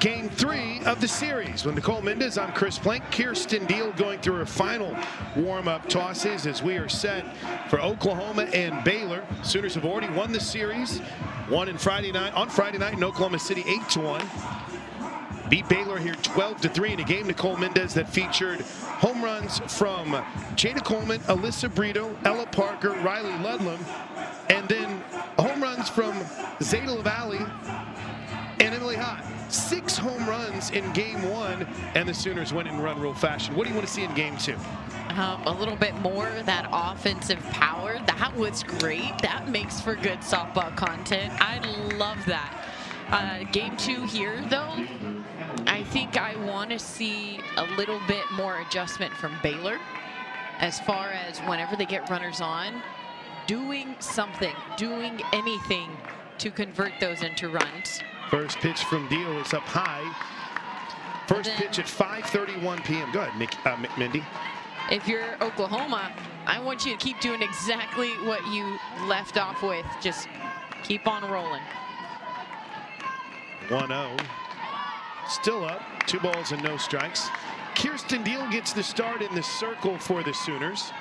Game 3 of the series. With Nicole Mendez, I'm Chris Plank. Kirsten Deal going through her final warm-up tosses as we are set for Oklahoma and Baylor. Sooners have already won the series. Won on Friday night in Oklahoma City, 8-1. Beat Baylor here 12-3 in a game, Nicole Mendez, that featured home runs from Jada Coleman, Alyssa Brito, Ella Parker, Riley Ludlam, and then home runs from Zeta LaValle and Emily Hott. 6 home runs in game 1, and the Sooners win in run rule fashion. What do you want to see in game 2? A little bit more of that offensive power. That was great. That makes for good softball content. I love that. Game 2 here, though, I think I want to see a little bit more adjustment from Baylor as far as whenever they get runners on, doing something, doing anything to convert those into runs. First pitch from Deal is up high. First pitch at 5:31 p.m. Go ahead, Mindy. If you're Oklahoma, I want you to keep doing exactly what you left off with. Just keep on rolling. 1-0. Still up. 2 balls and no strikes. Kirsten Deal gets the start in the circle for the Sooners.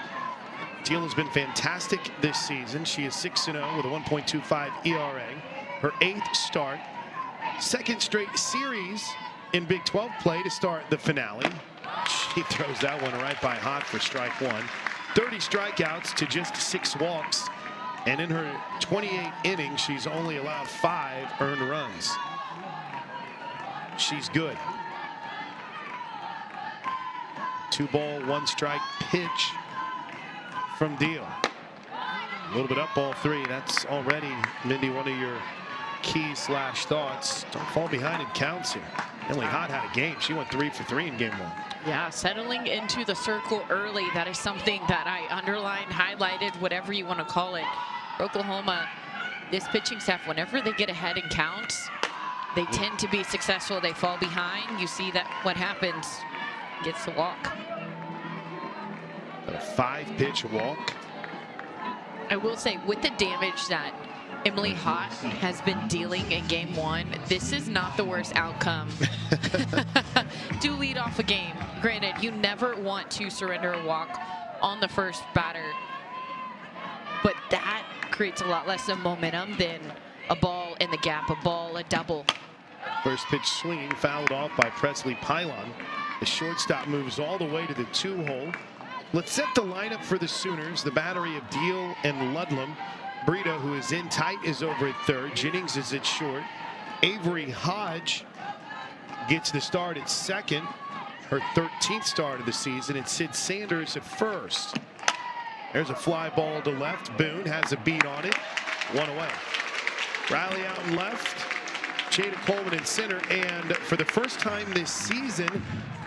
Deal has been fantastic this season. She is 6-0 with a 1.25 ERA. Her 8th start. 2nd straight series in Big 12 play to start the finale. She throws that one right by Hott for strike 1. 30 strikeouts to just 6 walks. And in her 28 innings, she's only allowed 5 earned runs. She's good. 2 ball, 1 strike pitch from Deal. A little bit up, ball 3. That's already, Mindy, one of your key/thoughts. Don't fall behind, it counts here. Emily Hott had a game. She went 3 for 3 in game 1. Yeah, settling into the circle early. That is something that I underlined, highlighted, whatever you want to call it. Oklahoma, this pitching staff, whenever they get ahead and counts, they tend to be successful. They fall behind. You see that what happens. Gets the walk. A 5-pitch walk. I will say, with the damage that Emily Hott has been dealing in game 1, this is not the worst outcome to lead off a game. Granted, you never want to surrender a walk on the first batter, but that creates a lot less of momentum than a ball in the gap, a ball, a double. First pitch swinging, fouled off by Presley Pylon. The shortstop moves all the way to the 2-hole. Let's set the lineup for the Sooners. The battery of Deal and Ludlam. Brito, who is in tight, is over at third. Jennings is at short. Avery Hodge gets the start at second. Her 13th start of the season. And Sid Sanders at first. There's a fly ball to left. Boone has a beat on it. 1 away. Riley out in left. Jada Coleman in center, and for the first time this season,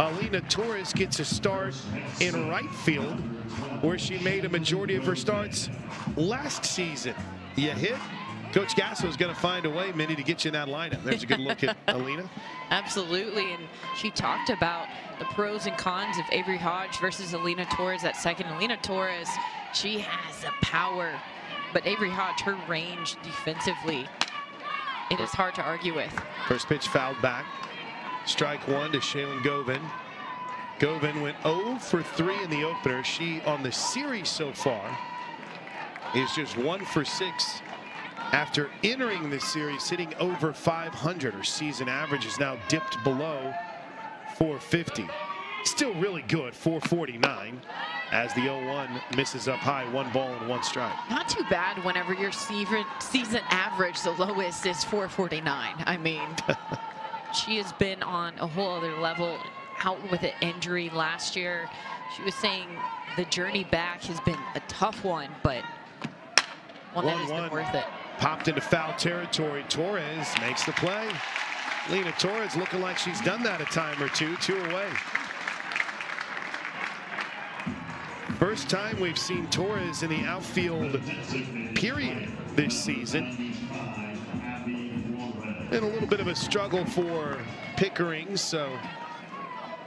Alina Torres gets a start in right field, where she made a majority of her starts last season. You hit. Coach Gasso is going to find a way, Minnie, to get you in that lineup. There's a good look at Alina. Absolutely, and she talked about the pros and cons of Avery Hodge versus Alina Torres at second. Alina Torres, she has the power, but Avery Hodge, her range defensively, it is hard to argue with. First pitch fouled back. Strike 1 to Shaylin Govin. Govin went 0 for 3 in the opener. She, on the series so far, is just 1 for 6 after entering this series, hitting over 500. Her season average is now dipped below 450. Still really good, 449, as the 0-1 misses up high, 1 ball and 1 strike. Not too bad whenever your season average, the lowest, is 449. I mean, she has been on a whole other level, out with an injury last year. She was saying the journey back has been a tough one, but one that has been worth it. Popped into foul territory. Torres makes the play. Lena Torres looking like she's done that a time or two. 2 away. First time we've seen Torres in the outfield, period, this season. And a little bit of a struggle for Pickering, so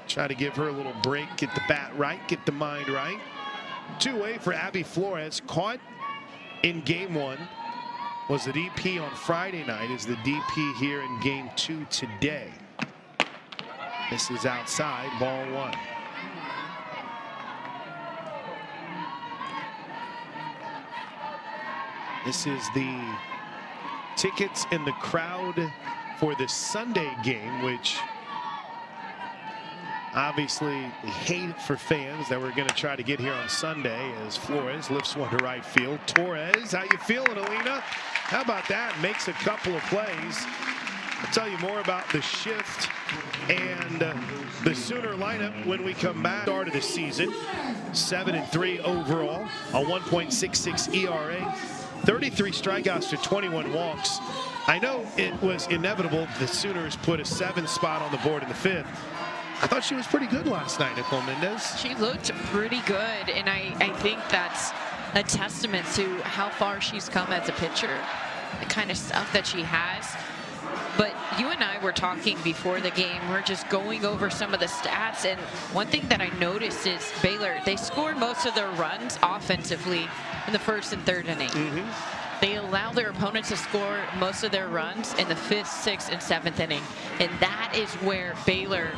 try to give her a little break, get the bat right, get the mind right. 2 away for Abby Flores, caught in game 1. Was the DP on Friday night, is the DP here in game 2 today. This is outside, ball one. This is the tickets in the crowd for the Sunday game, which obviously hate for fans that we're going to try to get here on Sunday, as Flores lifts one to right field. Torres, how you feeling, Alina? How about that? Makes a couple of plays. I'll tell you more about the shift and the Sooner lineup when we come back. Start of the season, 7-3 overall, a 1.66 ERA, 33 strikeouts to 21 walks. I know it was inevitable the Sooners put a 7th spot on the board in the 5th. I thought she was pretty good last night, Nicole Mendez. She looked pretty good, and I think that's a testament to how far she's come as a pitcher, the kind of stuff that she has. But you and I were talking before the game. We're just going over some of the stats, and one thing that I noticed is Baylor, they score most of their runs offensively in the 1st and 3rd inning. They allow their opponents to score most of their runs in the 5th, 6th, and 7th inning. And that is where Baylor,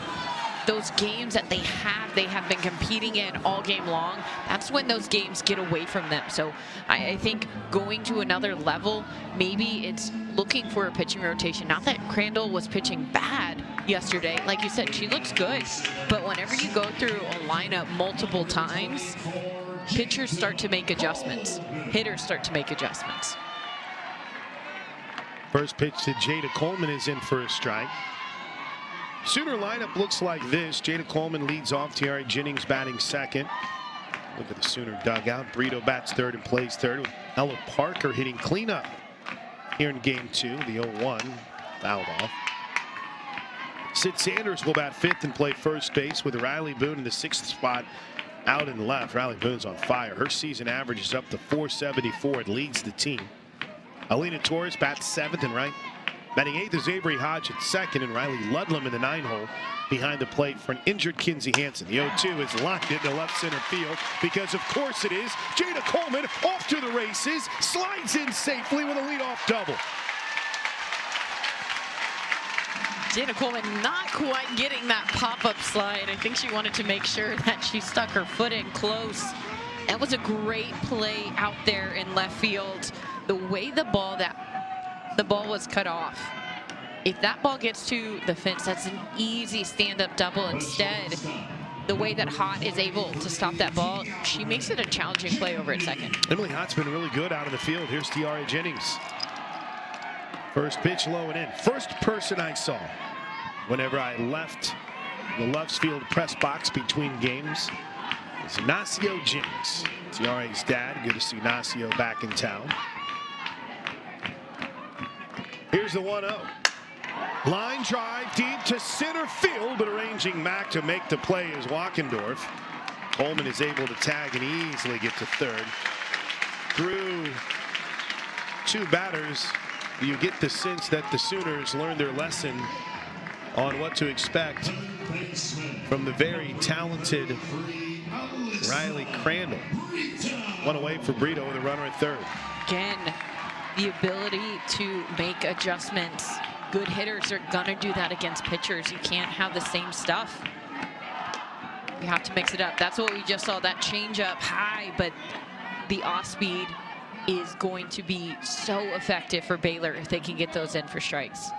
those games that they have been competing in all game long, that's when those games get away from them. So I think going to another level, maybe it's looking for a pitching rotation. Not that Crandall was pitching bad yesterday. Like you said, she looks good. But whenever you go through a lineup multiple times, pitchers start to make adjustments. Hitters start to make adjustments. First pitch to Jada Coleman is in for a strike. Sooner lineup looks like this. Jada Coleman leads off. Tiara Jennings batting second. Look at the Sooner dugout. Brito bats third and plays third, with Ella Parker hitting cleanup here in game 2. The 0-1 fouled off. Sid Sanders will bat 5th and play first base, with Riley Boone in the 6th spot out and left. Riley Boone's on fire. Her season average is up to .474. It leads the team. Alina Torres bats 7th and right. Batting 8th is Avery Hodge at 2nd, and Riley Ludlam in the 9-hole behind the plate for an injured Kinsey Hansen. The 0-2 is locked into left center field, because of course it is. Jada Coleman off to the races, slides in safely with a leadoff double. Jada Coleman not quite getting that pop-up slide. I think she wanted to make sure that she stuck her foot in close. That was a great play out there in left field. The way the ball was cut off. If that ball gets to the fence, that's an easy stand-up double. Instead, the way that Hott is able to stop that ball, she makes it a challenging play over at second. Emily Hott's been really good out in the field. Here's Tiara Jennings. First pitch low and in. First person I saw whenever I left the left field press box between games is Nacio Jennings. Tiara's dad. Good to see Nacio back in town. Here's the 1-0. Line drive deep to center field, but arranging Mack to make the play is Walkendorf. Coleman is able to tag and easily get to third. Through 2 batters, you get the sense that the Sooners learned their lesson on what to expect from the very talented Riley Crandall. One away for Brito with a runner at third. Again, the ability to make adjustments. Good hitters are gonna do that against pitchers. You can't have the same stuff. You have to mix it up. That's what we just saw, that changeup high, but the off speed is going to be so effective for Baylor if they can get those in for strikes.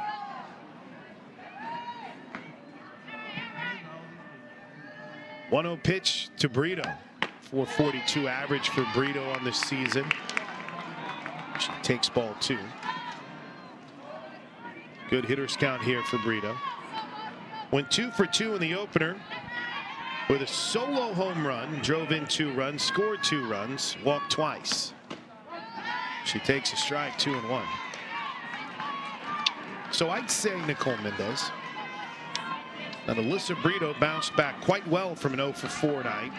.10 pitch to Brito. .442 average for Brito on this season. She takes ball 2. Good hitters count here for Brito. Went 2 for 2 in the opener with a solo home run. Drove in 2 runs, scored 2 runs, walked twice. She takes a strike, 2-1. So I'd say, Nicole Mendez, that Alyssa Brito bounced back quite well from an 0 for 4 night.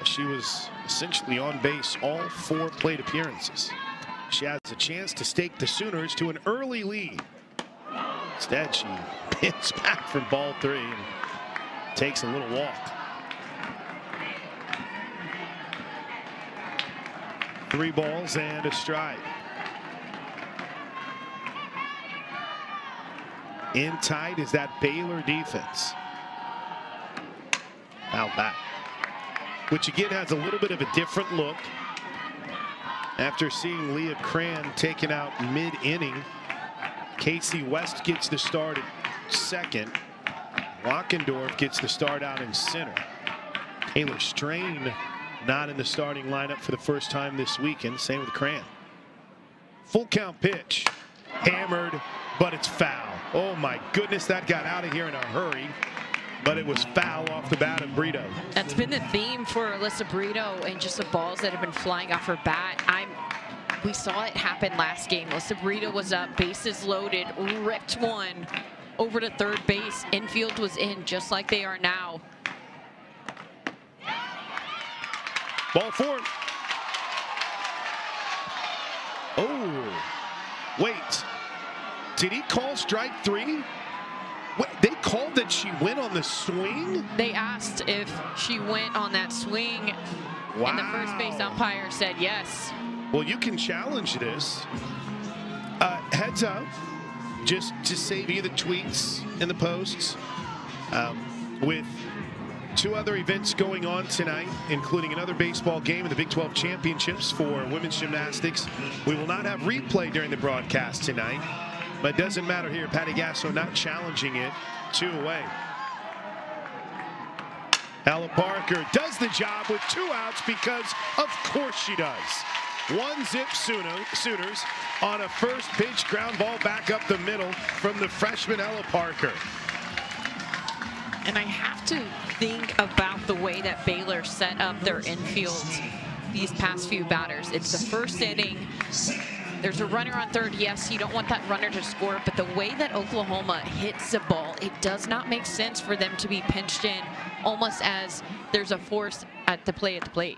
She was essentially on base all 4 plate appearances. She has a chance to stake the Sooners to an early lead. Instead, she pins back from ball 3 and takes a little walk. 3 balls and a strike. In tight is that Baylor defense. Foul back. Which again has a little bit of a different look after seeing Leah Cran taken out mid-inning. Casey West gets the start at second. Wackendorf gets the start out in center. Taylor Strain not in the starting lineup for the first time this weekend. Same with Cran. Full count pitch. Hammered, but it's foul. Oh my goodness, that got out of here in a hurry. But it was foul off the bat of Brito. That's been the theme for Alyssa Brito and just the balls that have been flying off her bat. We saw it happen last game. Alyssa Brito was up, bases loaded, ripped one over to third base. Infield was in just like they are now. Ball 4. Oh, wait. Did he call strike 3? Wait, they called that she went on the swing? They asked if she went on that swing. Wow. And the first base umpire said yes. Well, you can challenge this. Heads up, just to save you the tweets and the posts. With 2 other events going on tonight, including another baseball game in the Big 12 Championships for women's gymnastics. We will not have replay during the broadcast tonight, but it doesn't matter here. Patty Gasso not challenging it. 2 away. Ella Parker does the job with 2 outs because of course she does. 1-zip Sooners on a first pitch ground ball back up the middle from the freshman Ella Parker. And I have to think about the way that Baylor set up their infield these past few batters. It's the first inning. There's a runner on third. Yes, you don't want that runner to score, but the way that Oklahoma hits the ball, it does not make sense for them to be pinched in almost as there's a force at the plate.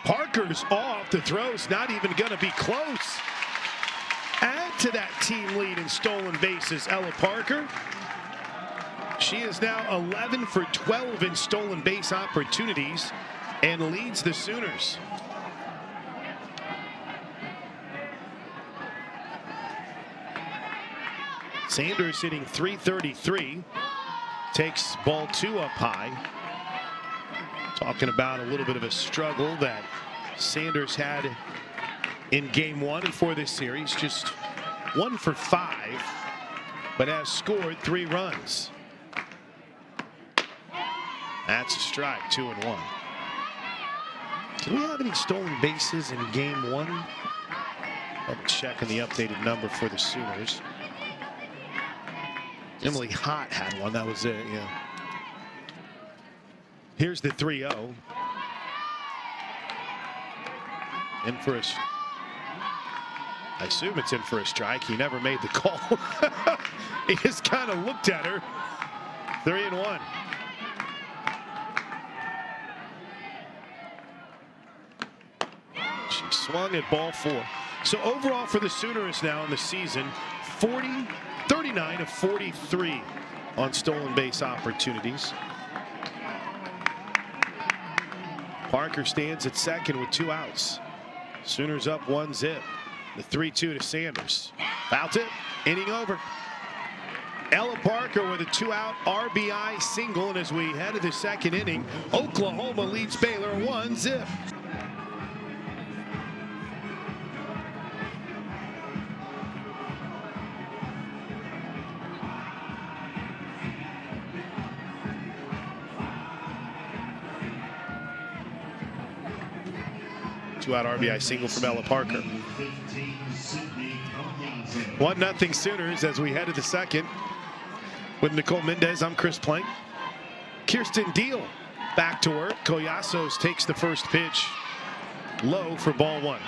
Parker's off. The throw's not even going to be close. Add to that team lead in stolen bases, Ella Parker. She is now 11 for 12 in stolen base opportunities and leads the Sooners. Sanders hitting .333. Takes ball 2 up high. Talking about a little bit of a struggle that Sanders had in game 1 and for this series. Just 1 for 5, but has scored 3 runs. That's a strike, 2-1. Do we have any stolen bases in game 1? I'll check on the updated number for the Sooners. Emily Hott had one. That was it, yeah. Here's the 3-0. In for a... I assume it's in for a strike. He never made the call. He just kind of looked at her. 3-1. She swung at ball 4. So overall for the Sooners now in the season, 39 of 43 on stolen base opportunities. Parker stands at second with 2 outs. Sooners up 1-zip. The 3-2 to Sanders. Foul tip. Inning over. Ella Parker with a 2-out RBI single. And as we head to the second inning, Oklahoma leads Baylor 1-zip. Two-out RBI single from Ella Parker. 1-0 Sooners as we head to the second. With Nicole Mendez, I'm Chris Plank. Kirsten Deal back to work. Collasos takes the first pitch low for ball 1.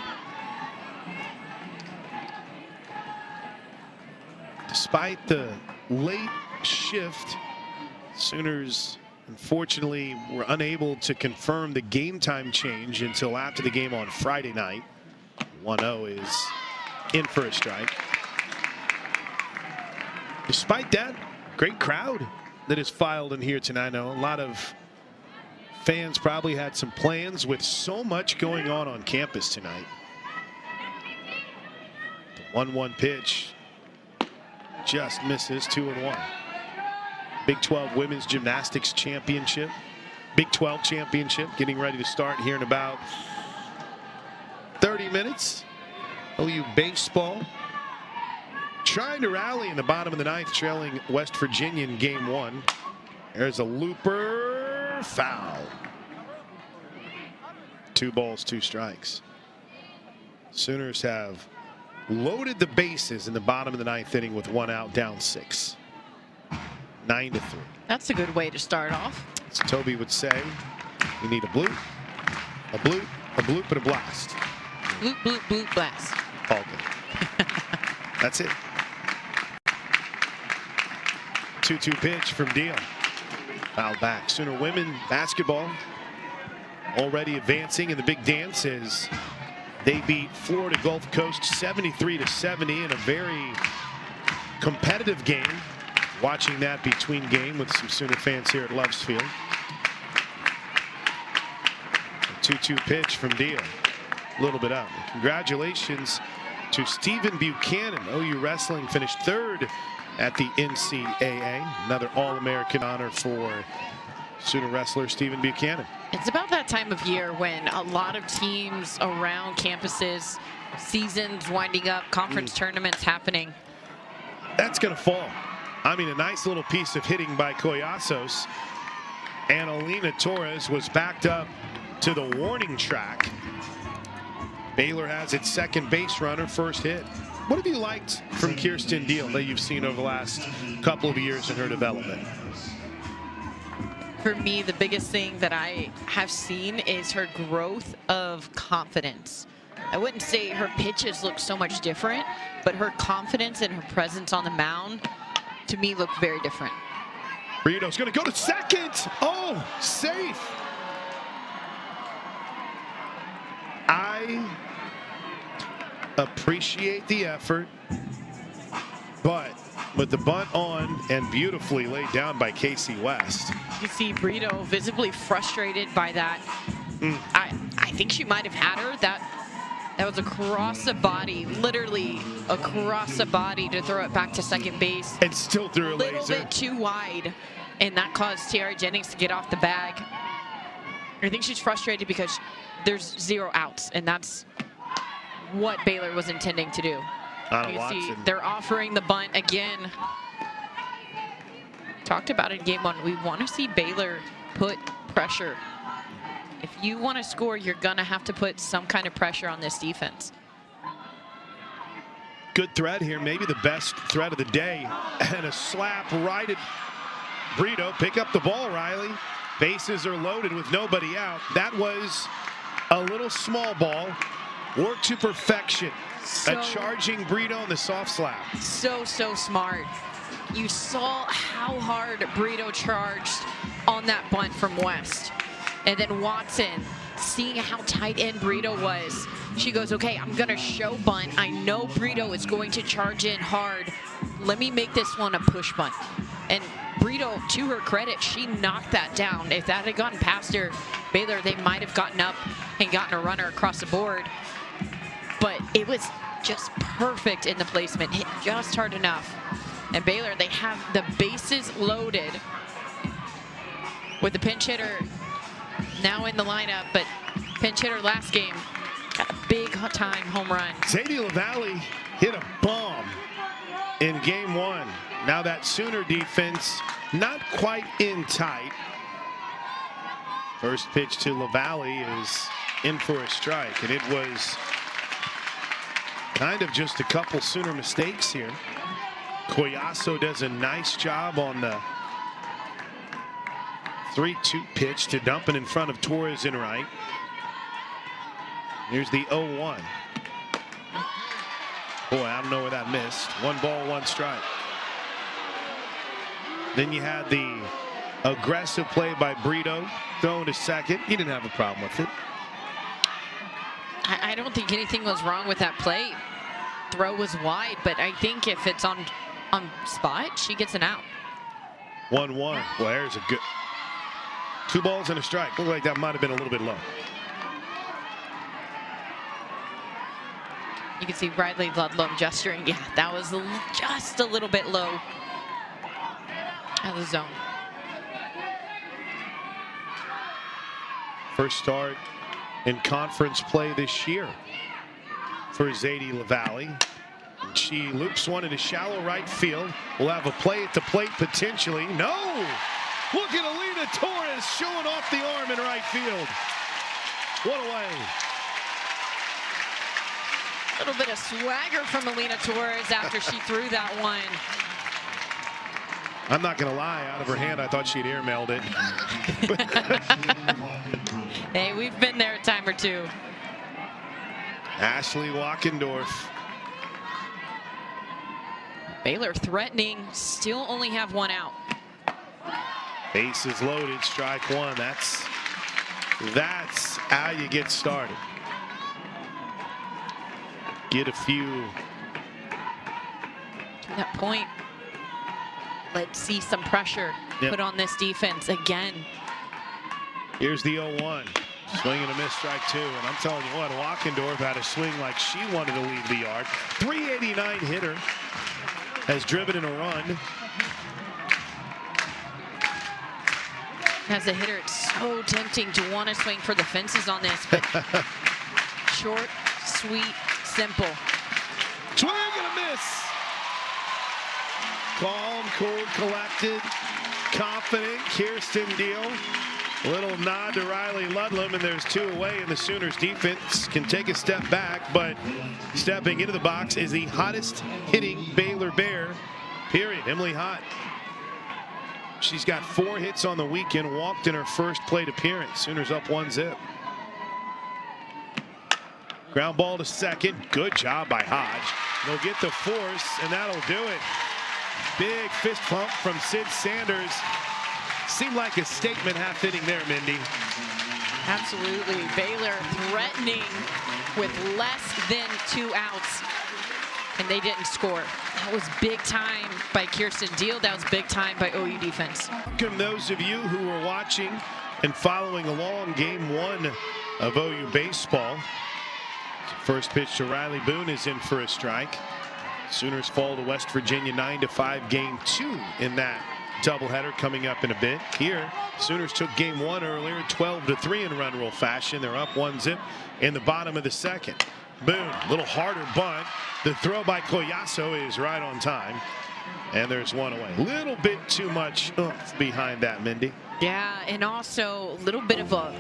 Despite the late shift, Sooners unfortunately were unable to confirm the game time change until after the game on Friday night. 1-0 is in for a strike. Despite that, great crowd that is filed in here tonight. I know a lot of fans probably had some plans with so much going on campus tonight. The 1-1 pitch just misses. 2-1. Big 12 Women's Gymnastics Championship Big 12 championship getting ready to start here in about 30 minutes. OU baseball trying to rally in the bottom of the ninth, trailing West Virginia in game 1. There's a looper, foul. 2 balls, 2 strikes. Sooners have loaded the bases in the bottom of the ninth inning with 1 out, down 6. 9-3. That's a good way to start off. As Toby would say, you need a bloop, a bloop, a bloop, and a blast. Bloop, bloop, bloop, blast. All good. That's it. 2-2 pitch from Deal. Foul back. Sooner women basketball already advancing in the big dance as they beat Florida Gulf Coast 73-70 in a very competitive game. Watching that between game with some Sooner fans here at Loves Field. 2-2 pitch from Deal. A little bit up. Congratulations to Stephen Buchanan. OU Wrestling finished 3rd at the NCAA. Another All-American honor for Sooner wrestler Stephen Buchanan. It's about that time of year when a lot of teams around campuses, seasons winding up, conference tournaments happening. That's going to fall. I mean, a nice little piece of hitting by Collasos. And Alina Torres was backed up to the warning track. Baylor has its second base runner, first hit. What have you liked from Kirsten Deal that you've seen over the last couple of years in her development? For me, the biggest thing that I have seen is her growth of confidence. I wouldn't say her pitches look so much different, but her confidence and her presence on the mound, to me, look very different. Brito's going to go to second. Oh, safe. I appreciate the effort, but with the bunt on and beautifully laid down by Casey West. You see Brito visibly frustrated by that. I think she might have had her. That was across the body, literally across the body to throw it back to second base. And still threw a laser. A little bit too wide, and that caused Tiara Jennings to get off the bag. I think she's frustrated because there's 0 outs, and that's what Baylor was intending to do. You see, they're offering the bunt again. Talked about it in game 1. We want to see Baylor put pressure. If you want to score, you're going to have to put some kind of pressure on this defense. Good threat here, maybe the best threat of the day. And a slap right at Brito. Pick up the ball, Riley. Bases are loaded with nobody out. That was a little small ball. Work to perfection. A charging Brito on the soft slap. So smart. You saw how hard Brito charged on that bunt from West. And then Watson, seeing how tight end Brito was, she goes, okay, I'm going to show bunt. I know Brito is going to charge in hard. Let me make this one a push bunt. And Brito, to her credit, she knocked that down. If that had gotten past her, Baylor, they might have gotten up and gotten a runner across the board. But it was just perfect in the placement, hit just hard enough. And Baylor, they have the bases loaded with the pinch hitter now in the lineup, but pinch hitter last game got a big time home run. Zadie LaValle hit a bomb in game 1. Now that Sooner defense not quite in tight. First pitch to LaValle is in for a strike, and it was kind of just a couple Sooner mistakes here. Collazo does a nice job on the 3-2 pitch to dump it in front of Torres in right. Here's the 0-1. Boy, I don't know where that missed. 1 ball, 1 strike. Then you had the aggressive play by Brito, thrown to second. He didn't have a problem with it. I don't think anything was wrong with that play. Throw was wide, but I think if it's on spot, she gets an out. 1-1. Well, there's a good 2 balls and a strike. Looked like that might have been a little bit low. You can see Riley Ludlum gesturing. Yeah, that was just a little bit low out of the zone. First start in conference play this year for Zadie LaValle. She loops one into shallow right field. We'll have a play at the plate potentially. No! Look at Alina Torres showing off the arm in right field. What a way. A little bit of swagger from Alina Torres after she threw that one. I'm not going to lie, out of her hand, I thought she'd airmailed it. Hey, we've been there a time or two. Ashley Walkendorf. Baylor threatening, still only have one out. Bases loaded, strike one. That's how you get started. Get a few. To that point, let's see some pressure put on this defense again. Here's the 0-1. Swing and a miss, strike two. And I'm telling you what, Walkendorf had a swing like she wanted to leave the yard. 389 hitter. Has driven in a run. As a hitter, it's so tempting to want to swing for the fences on this, but short, sweet, simple. Swing and a miss. Calm, cool, collected, confident Kirsten Deal. A little nod to Riley Ludlam, and there's two away, and the Sooners defense can take a step back, but stepping into the box is the hottest hitting Baylor Bear, period, Emily Hott. She's got 4 hits on the weekend, walked in her first plate appearance. Sooners up 1-0. Ground ball to second. Good job by Hodge. They'll get the force, and that'll do it. Big fist pump from Sid Sanders. Seemed like a statement half inning there, Mindy. Absolutely. Baylor threatening with less than 2 outs, and they didn't score. That was big time by Kirsten Deal. That was big time by OU defense. Welcome those of you who are watching and following along game 1 of OU baseball. First pitch to Riley Boone is in for a strike. Sooners fall to West Virginia 9-5, game 2 in that doubleheader coming up in a bit. Here, Sooners took game 1 earlier, 12-3 in run rule fashion. They're up 1-0 in the bottom of the second. Boone, a little harder bunt. The throw by Collazo is right on time, and there's one away. A little bit too much oomph behind that, Mindy. Yeah, and also a little bit of a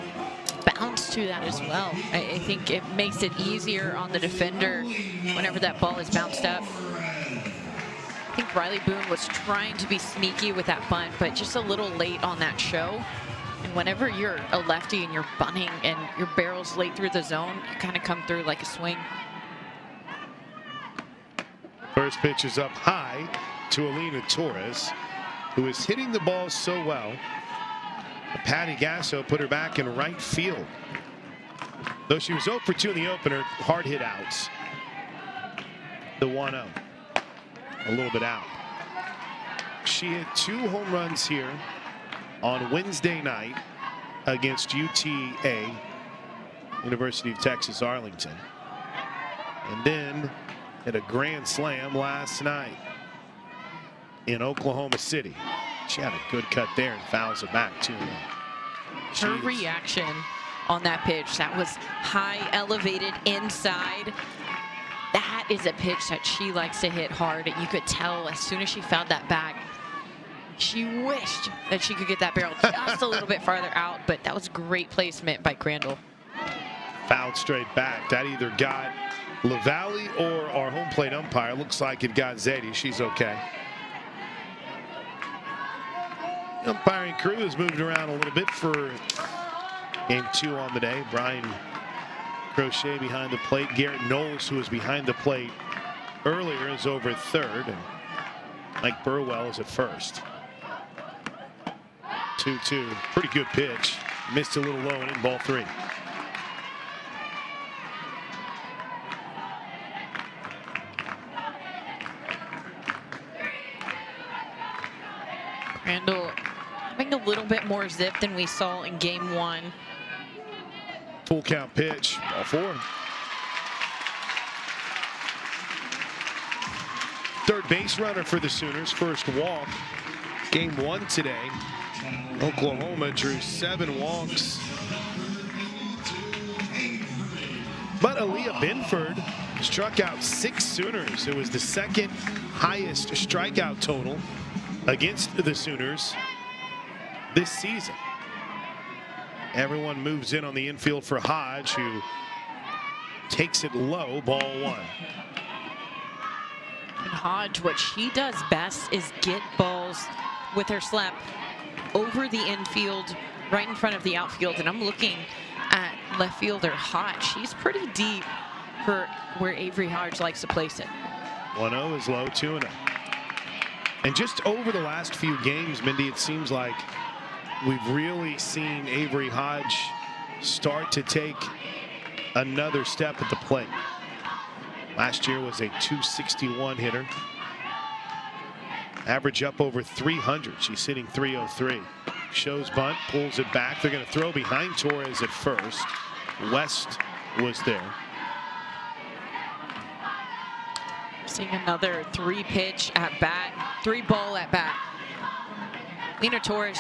bounce to that as well. I think it makes it easier on the defender whenever that ball is bounced up. I think Riley Boone was trying to be sneaky with that bunt, but just a little late on that show. And whenever you're a lefty and you're bunting and your barrel's late through the zone, you kind of come through like a swing. First pitch is up high to Alina Torres, who is hitting the ball so well. Patty Gasso put her back in right field. Though she was 0 for 2 in the opener, hard hit outs. The 1-0. A little bit out. She hit 2 home runs here on Wednesday night against UTA, University of Texas Arlington. And then hit a grand slam last night in Oklahoma City. She had a good cut there and fouls it back too. Her reaction on that pitch, that was high, elevated, inside. That is a pitch that she likes to hit hard. You could tell as soon as she found that bag, she wished that she could get that barrel just a little bit farther out, but that was great placement by Crandall. Fouled straight back. That either got LaValle or our home plate umpire. Looks like it got Zadie. She's okay. The umpiring crew has moved around a little bit for game 2 on the day. Brian Crochet behind the plate. Garrett Knowles, who was behind the plate earlier, is over at third, and Mike Burwell is at first. 2-2. Pretty good pitch. Missed a little low and in ball 3. Crandall having a little bit more zip than we saw in game 1. Full count pitch. Ball 4. Third base runner for the Sooners. First walk. Game 1 today. Oklahoma drew 7 walks But Aaliyah Binford struck out 6 Sooners. It was the second highest strikeout total against the Sooners this season. Everyone moves in on the infield for Hodge, who takes it low, ball 1. And Hodge, what she does best is get balls with her slap over the infield, right in front of the outfield. And I'm looking at left fielder Hodge. She's pretty deep for where Avery Hodge likes to place it. 1-0 is low, 2-0. And just over the last few games, Mindy, it seems like we've really seen Avery Hodge start to take another step at the plate. Last year was a .261 hitter. Average up over 300. She's hitting .303. Shows bunt, pulls it back. They're going to throw behind Torres at first. West was there. Seeing another 3-pitch at bat, 3-ball at bat. Lena Torres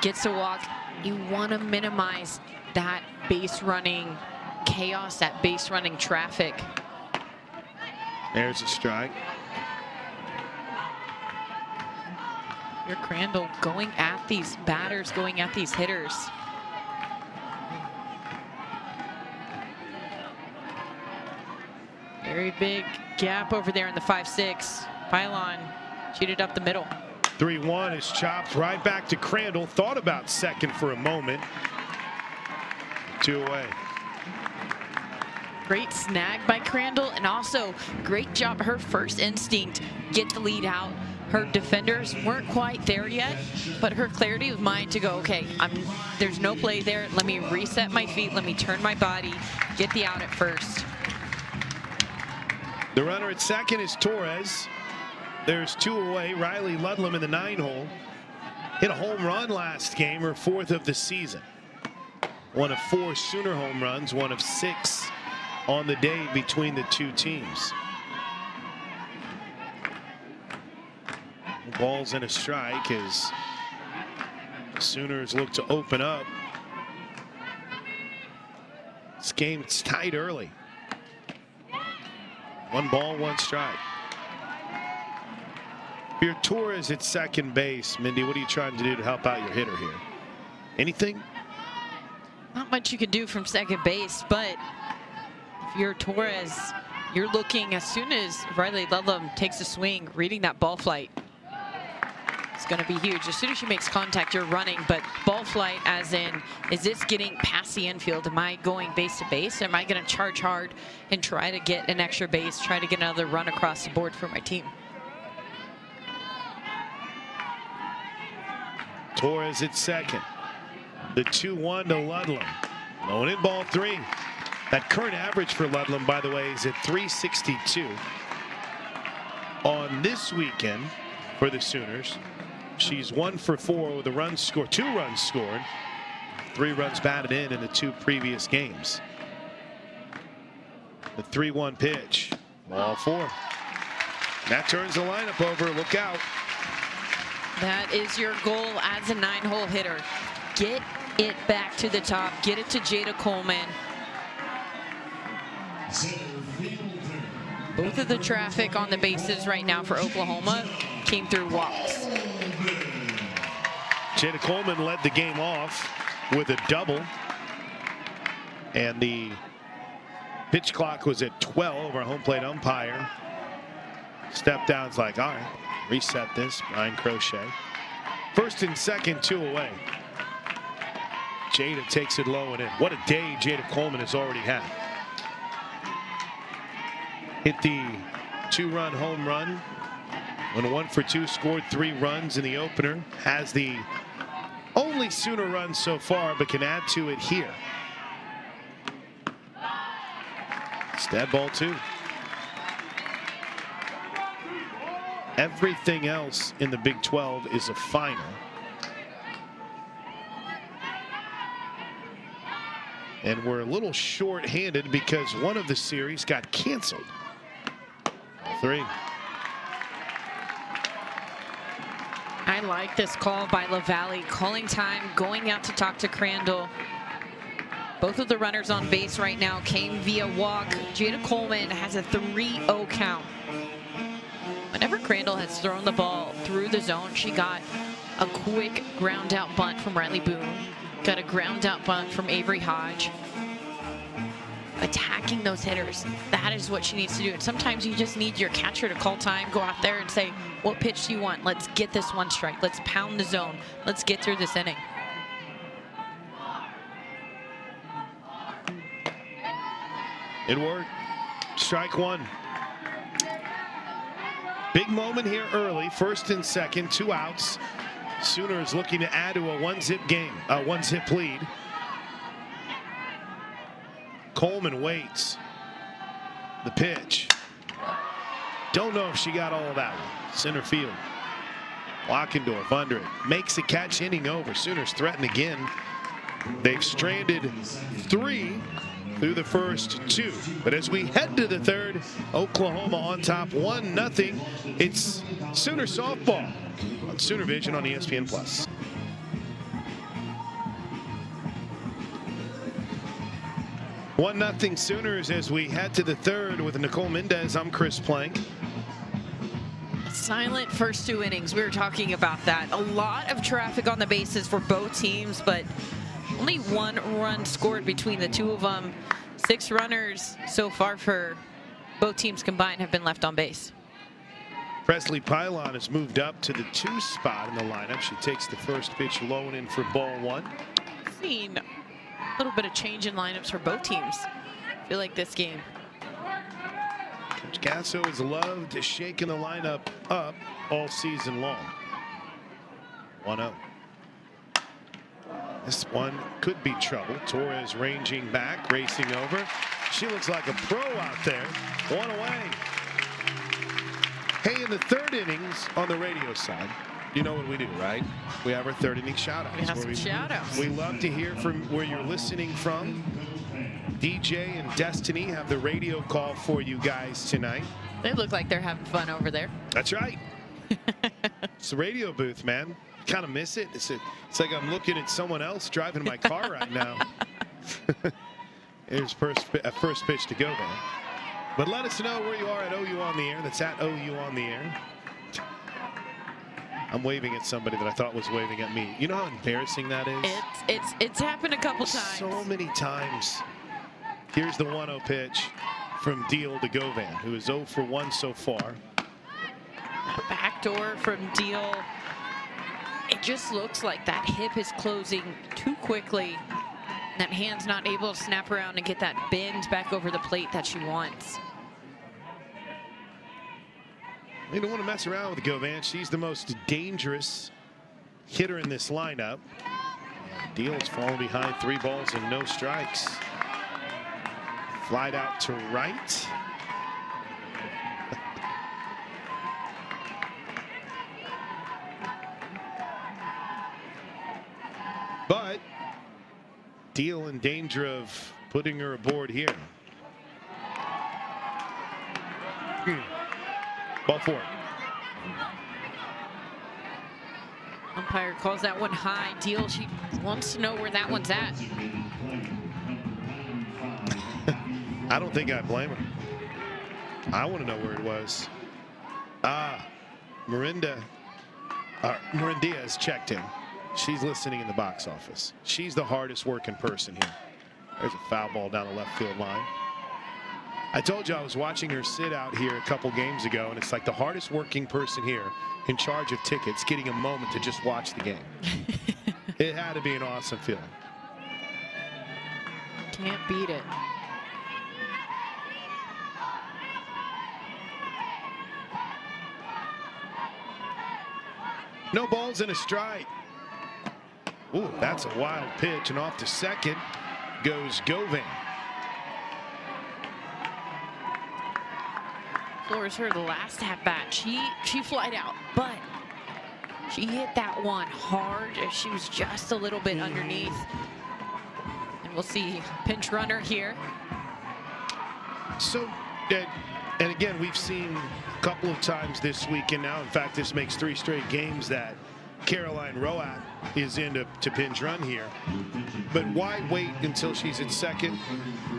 gets to walk. You want to minimize that base running chaos, that base running traffic. There's a strike. Your Crandall going at these batters, going at these hitters. Very big gap over there in the 5-6. Pylon cheated up the middle. 3-1 is chopped right back to Crandall. Thought about second for a moment. 2 away. Great snag by Crandall, and also great job. Her first instinct, get the lead out. Her defenders weren't quite there yet, but her clarity of mind to go, okay, there's no play there. Let me reset my feet. Let me turn my body, get the out at first. The runner at second is Torres. There's 2 away. Riley Ludlam in the 9-hole. Hit a home run last game, her 4th of the season. 1 of 4 Sooner home runs, 1 of 6 on the day between the two teams. Balls and a strike as Sooners look to open up. This game's tight early. 1 ball, 1 strike. Your Torres at second base. Mindy, what are you trying to do to help out your hitter here? Anything? Not much you can do from second base, but if you're Torres, you're looking as soon as Riley Ludlam takes a swing, reading that ball flight. It's going to be huge. As soon as she makes contact, you're running, but ball flight as in, is this getting past the infield? Am I going base to base? Am I going to charge hard and try to get an extra base, try to get another run across the board for my team? Torres at second. The 2-1 to Ludlam. Low in ball 3. That current average for Ludlam, by the way, is at .362. On this weekend for the Sooners, she's 1 for 4 with a run score, 2 runs scored, 3 runs batted in the 2 previous games. The 3-1 pitch, ball 4. That turns the lineup over. Look out. That is your goal as a 9-hole hitter. Get it back to the top. Get it to Jada Coleman. Both of the traffic on the bases right now for Oklahoma came through walks. Jada Coleman led the game off with a double. And the pitch clock was at 12. Our home plate umpire stepped down. It's like, all right, reset this. Brian Crochet. First and second, 2 away. Jada takes it low and in. What a day Jada Coleman has already had. Hit the 2-run home run. When 1 for 2, scored 3 runs in the opener. Has the only Sooner run so far, but can add to it here. It's dead ball 2. Everything else in the Big 12 is a final. And we're a little short-handed because one of the series got canceled. 3. I like this call by LaValle, calling time, going out to talk to Crandall. Both of the runners on base right now came via walk. Jada Coleman has a 3-0 count. Whenever Crandall has thrown the ball through the zone, she got a quick ground out bunt from Riley Boone, got a ground out bunt from Avery Hodge. Attacking those hitters, that is what she needs to do. And sometimes you just need your catcher to call time, go out there and say, what pitch do you want? Let's get this one strike. Let's pound the zone. Let's get through this inning. It worked. Strike one. Big moment here early. First and second, 2 outs. Sooners looking to add to a one-zip game, a one-zip lead. Coleman waits. The pitch. Don't know if she got all of that one. Center field. Lockendorf under it. Makes a catch, inning over. Sooners threaten again. They've stranded 3 through the first 2. But as we head to the third, Oklahoma on top 1-0. It's Sooner softball on Sooner Vision on ESPN+. 1-0 Sooners as we head to the third with Nicole Mendez. I'm Chris Plank. Silent first 2 innings. We were talking about that. A lot of traffic on the bases for both teams, but only 1 run scored between the 2 of them. 6 runners so far for both teams combined have been left on base. Presley Pylon has moved up to the 2 spot in the lineup. She takes the first pitch low and in for ball 1. Seen a little bit of change in lineups for both teams. I feel like this game. Coach Gasso has loved shaking the lineup up all season long. 1-0. This one could be trouble. Torres ranging back, racing over. She looks like a pro out there. 1 away. Hey, in the third innings on the radio side, you know what we do, right? We have our third inning shout-outs. We have some shout-outs. We love to hear from where you're listening from. DJ and Destiny have the radio call for you guys tonight. They look like they're having fun over there. That's right. It's the radio booth, man. Kind of miss it. It's like I'm looking at someone else driving my car right now. Here's first pitch to go there. But let us know where you are at OU on the air. That's at OU on the air. I'm waving at somebody that I thought was waving at me. You know how embarrassing that is? It's happened a couple times. So many times. Here's the 1-0 pitch from Deal to Govan, who is 0 for 1 so far. Backdoor from Deal. It just looks like that hip is closing too quickly. That hand's not able to snap around and get that bend back over the plate that she wants. They don't want to mess around with Govan. She's the most dangerous hitter in this lineup. Deal's falling behind 3 balls and no strikes. Flied out to right. But Deal in danger of putting her aboard here. Ball 4. Umpire calls that one high. Deal, she wants to know where that one's at. I don't think I blame her. I want to know where it was. Miranda has checked in. She's listening in the box office. She's the hardest working person here. There's a foul ball down the left field line. I told you I was watching her sit out here a couple games ago, and it's like the hardest working person here in charge of tickets getting a moment to just watch the game. It had to be an awesome feeling. Can't beat it. No balls and a strike. Ooh, that's a wild pitch, and off to second goes Govan. Flores, her last at bat, she flied out, but she hit that one hard. She was just a little bit underneath. And we'll see pinch runner here. So, and again, we've seen a couple of times this week, and now, in fact, this makes 3 straight games that Caroline Roat is into pinch run here. But why wait until she's at second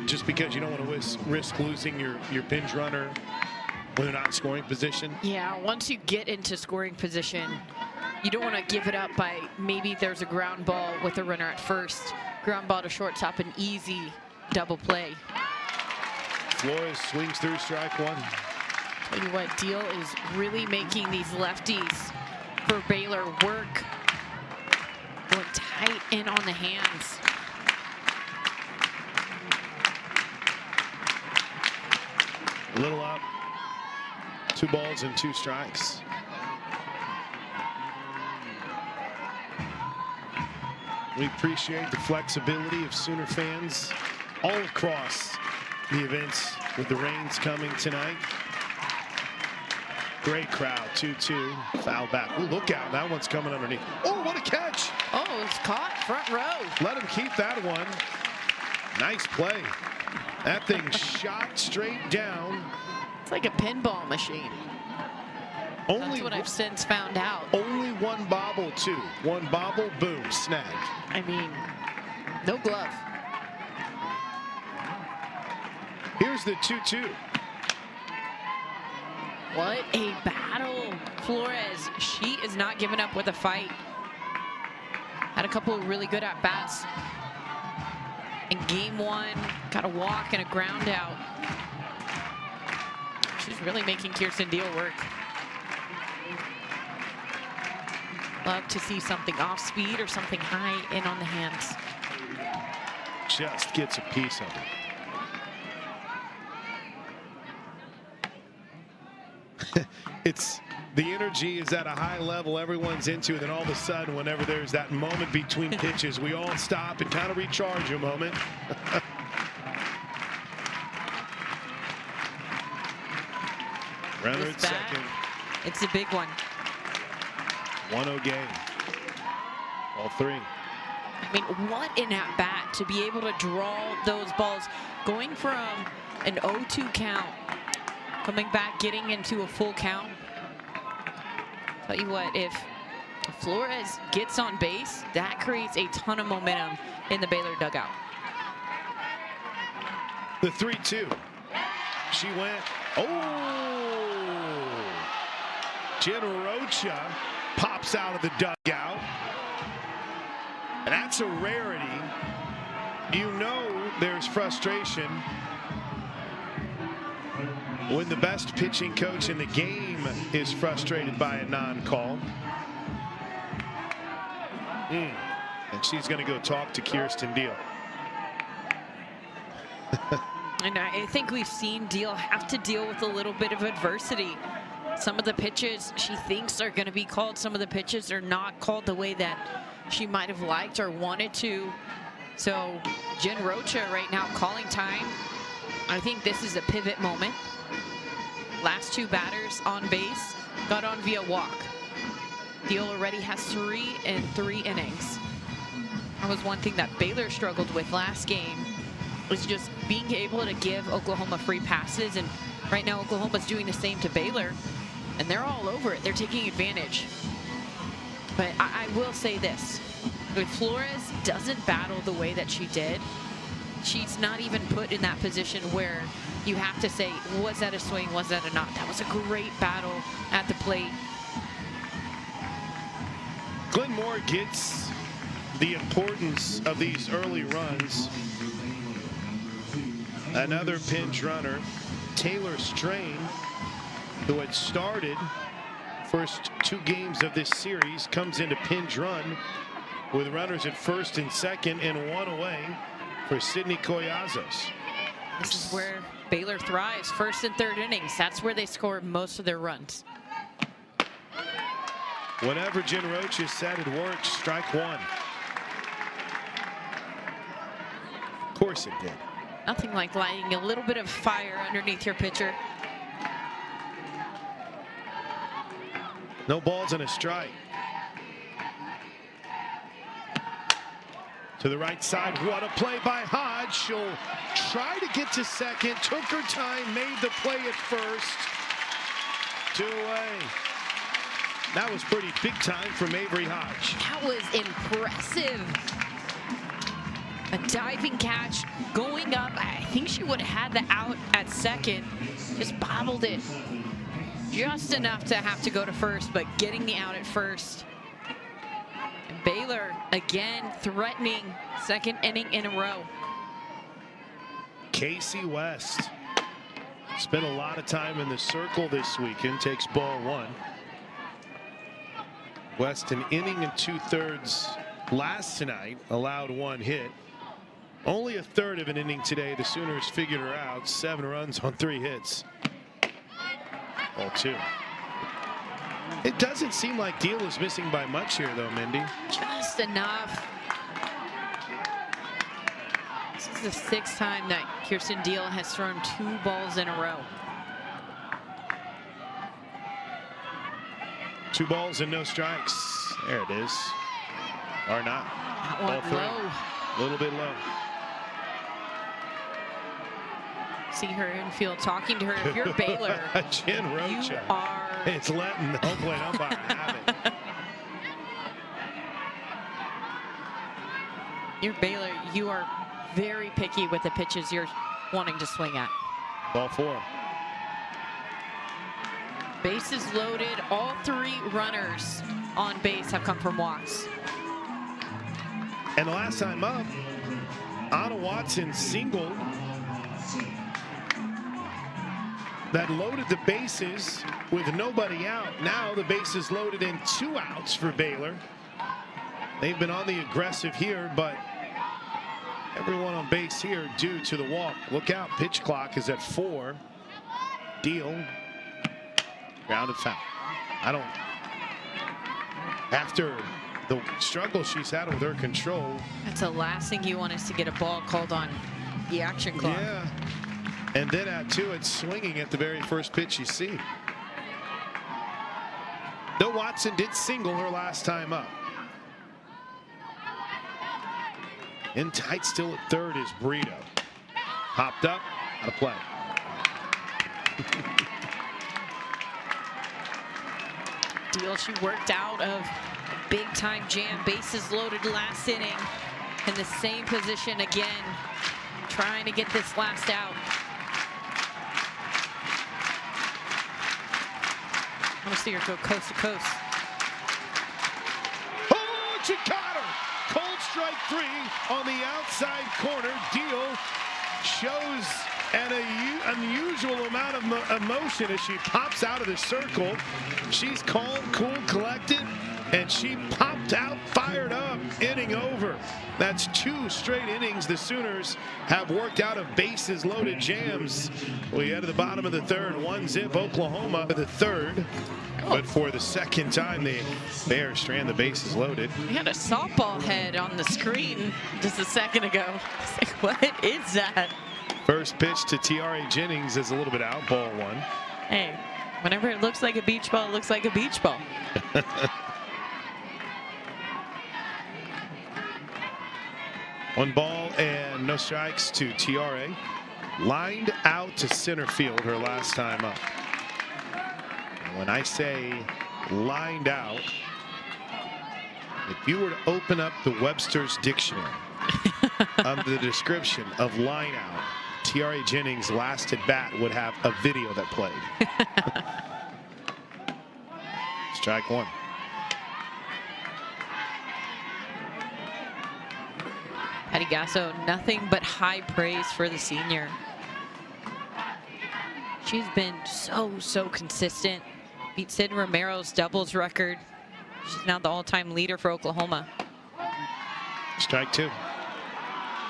just because you don't want to risk losing your pinch runner when they're not in scoring position? Yeah, once you get into scoring position, you don't want to give it up by maybe there's a ground ball with a runner at first. Ground ball to shortstop, an easy double play. Flores swings through strike one. Tell you what, Deal is really making these lefties for Baylor work. Going tight in on the hands. A little up. 2 balls and 2 strikes. We appreciate the flexibility of Sooner fans all across the events with the rains coming tonight. Great crowd, 2-2, foul back. Ooh, look out, that one's coming underneath. Oh, what a catch. Oh, it's caught front row. Let him keep that one. Nice play. That thing shot straight down. It's like a pinball machine. That's what I've since found out. Only one bobble, too. One bobble, boom, snag. I mean, no glove. Here's the 2-2. What a battle. Flores, she is not giving up with a fight. Had a couple of really good at-bats. In game 1, got a walk and a ground out. She's really making Kirsten Deal work. Love to see something off speed or something high in on the hands. Just gets a piece of it. It's the energy is at a high level, everyone's into it, and all of a sudden, whenever there's that moment between pitches, we all stop and kind of recharge a moment. Runner at second. It's a big one. 1-0 game. All 3. I mean, what an at-bat to be able to draw those balls. Going from an 0-2 count, coming back, getting into a full count. Tell you what, if Flores gets on base, that creates a ton of momentum in the Baylor dugout. The 3-2. She went. Oh! Jen Rocha pops out of the dugout. And that's a rarity. You know there's frustration when the best pitching coach in the game is frustrated by a non-call. And she's going to go talk to Kirsten Deal. And I think we've seen Deal have to deal with a little bit of adversity. Some of the pitches she thinks are going to be called. Some of the pitches are not called the way that she might have liked or wanted to. So Jen Rocha right now calling time. I think this is a pivot moment. Last 2 batters on base got on via walk. Deal already has 3 in 3 innings. That was one thing that Baylor struggled with last game, was just being able to give Oklahoma free passes. And right now Oklahoma's doing the same to Baylor, and they're all over it. They're taking advantage. But I will say this, if Flores doesn't battle the way that she did, she's not even put in that position where you have to say, was that a swing, was that a not? That was a great battle at the plate. Glenn Moore gets the importance of these early runs. Another pinch runner, Taylor Strain, who had started first 2 games of this series, comes into pinch run with runners at first and second and 1 away for Sydney Collazos. This is where Baylor thrives, 1st and 3rd innings. That's where they score most of their runs. Whenever Jen Rocha said it works, strike 1. Of course it did. Nothing like lighting a little bit of fire underneath your pitcher. No balls and a strike. To the right side, what a play by Hodge. She'll try to get to second, took her time, made the play at first. 2 away. That was pretty big time from Avery Hodge. That was impressive. A diving catch going up. I think she would have had the out at second. Just bobbled it just enough to have to go to first, but getting the out at first. And Baylor again threatening, second inning in a row. Casey West spent a lot of time in the circle this weekend, takes ball one. West an inning and 2/3 last tonight, allowed one hit. Only a third of an inning today. The Sooners figured her out. 7 runs on 3 hits. Ball 2. It doesn't seem like Deal is missing by much here, though, Mindy. Just enough. This is the 6th time that Kirsten Deal has thrown 2 balls in a row. 2 balls and no strikes. There it is. Or not. That one Ball 3. low. A little bit low. See her infield talking to her. If you're Baylor, Jen Rocha. you are. It's letting the home plate umpire have it. You're Baylor. You are very picky with the pitches you're wanting to swing at. Ball 4. Bases loaded. All 3 runners on base have come from walks. And the last time up, Anna Watson singled that loaded the bases with nobody out. Now the bases loaded and 2 outs for Baylor. They've been on the aggressive here, but everyone on base here due to the walk. Look out, pitch clock is at 4. Deal. Grounded foul. After the struggle she's had with her control. That's the last thing you want is to get a ball called on the action clock. Yeah. And then add to it, swinging at the very first pitch you see. No, Watson did single her last time up. In tight still at third is Brito. Popped up, out of play. Deal, she worked out of a big time jam. Bases loaded last inning. In the same position again. Trying to get this last out. I want to see her go coast to coast. Oh, she got her! Cold strike 3 on the outside corner. Deal shows an unusual amount of emotion as she pops out of the circle. She's calm, cool, collected, and she popped out, fired up, inning over. That's 2 straight innings the Sooners have worked out of bases loaded jams. We head to the bottom of the 3rd, 1-0 Oklahoma to the 3rd. But for the 2nd time, the Bears strand the bases loaded. We had a softball head on the screen just a second ago. I was like, what is that? First pitch to Tiare Jennings is a little bit out, ball 1. Hey, whenever it looks like a beach ball, it looks like a beach ball. One ball and no strikes to Tiare. Lined out to center field her last time up. And when I say lined out, if you were to open up the Webster's dictionary under the description of line out, Tiare Jennings' last at bat would have a video that played. Strike 1. Patty Gasso, nothing but high praise for the senior. She's been so consistent. Beat Sid Romero's doubles record. She's now the all-time leader for Oklahoma. Strike 2.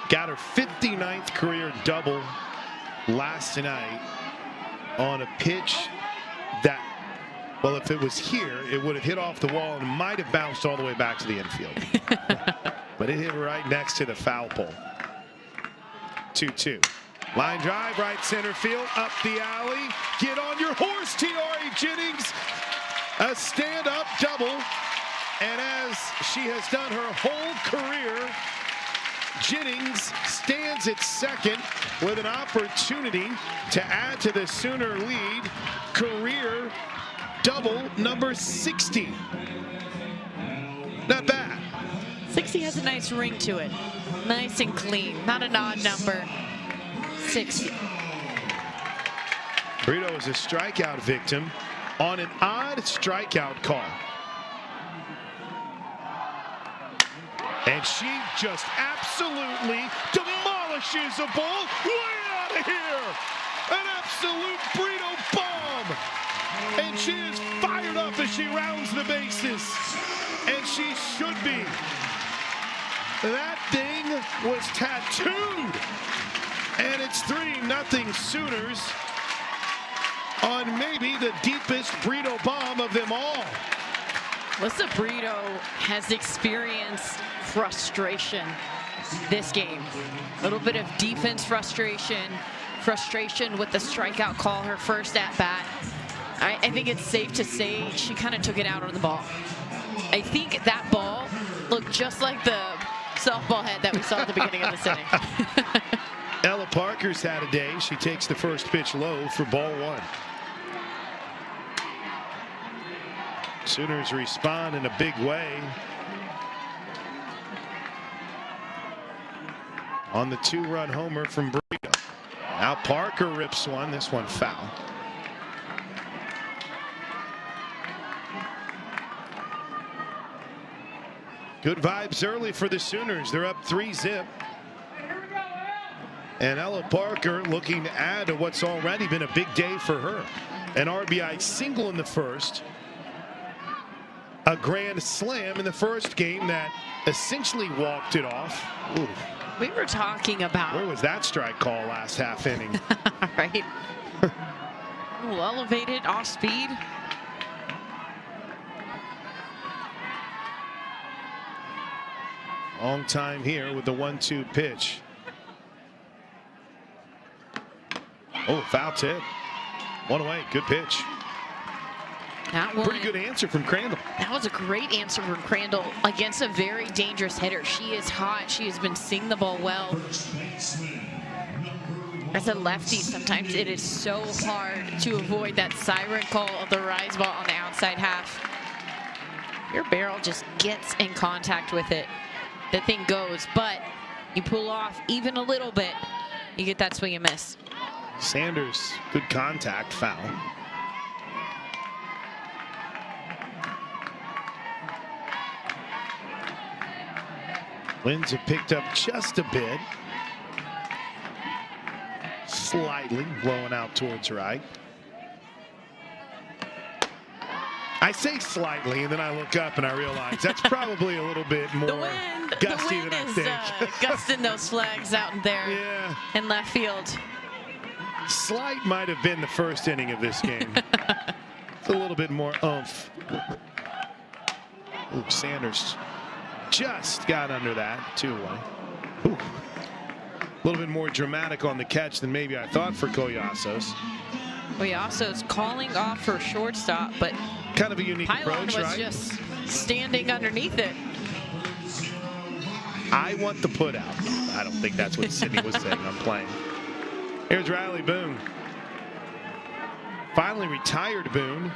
Got her 59th career double last night on a pitch that, well, if it was here, it would have hit off the wall and might have bounced all the way back to the infield. But it hit right next to the foul pole. 2-2. Line drive, right center field, up the alley. Get on your horse, Tiare Jennings. A stand-up double. And as she has done her whole career, Jennings stands at second with an opportunity to add to the Sooner lead. Career double number 60. Not bad. 60 has a nice ring to it. Nice and clean. Not an odd number. 60. Brito is a strikeout victim on an odd strikeout call. And she just absolutely demolishes a ball way out of here. An absolute Brito bomb. And she is fired up as she rounds the bases. And she should be. That thing was tattooed. And it's 3-0 Sooners on maybe the deepest Brito bomb of them all. Alyssa Brito has experienced frustration this game. A little bit of defense frustration with the strikeout call, her first at bat. I think it's safe to say she kind of took it out on the ball. I think that ball looked just like the softball head that we saw at the beginning of this inning. Ella Parker's had a day. She takes the first pitch low for ball 1. Sooners respond in a big way on the 2-run homer from Brito. Now Parker rips one. This one foul. Good vibes early for the Sooners. They're up 3-0. And Ella Parker looking to add to what's already been a big day for her. An RBI single in the first. A grand slam in the first game that essentially walked it off. Ooh. We were talking about. Where was that strike call last half inning? Right. A little elevated, off speed. Long time here with the 1-2 pitch. Oh, foul tip. One away. Good pitch. That one, pretty good answer from Crandall. That was a great answer from Crandall against a very dangerous hitter. She is hot. She has been seeing the ball well. As a lefty, sometimes it is so hard to avoid that siren call of the rise ball on the outside half. Your barrel just gets in contact with it. The thing goes, but you pull off even a little bit, you get that swing and miss. Sanders, good contact, foul. Winds have picked up just a bit. Slightly blowing out towards right. I say slightly, and then I look up and I realize that's probably a little bit more gusty than I think. Gusting those flags out there in left field. Slight might have been the first inning of this game. It's a little bit more oomph. Ooh, Sanders just got under that 2-1. A little bit more dramatic on the catch than maybe I thought for Collasos. Collasos calling off her shortstop, but kind of a unique Pylon approach, was right? just standing underneath it. I want the put out. I don't think that's what Sydney was saying. I'm playing. Here's Riley Boone. Finally retired Boone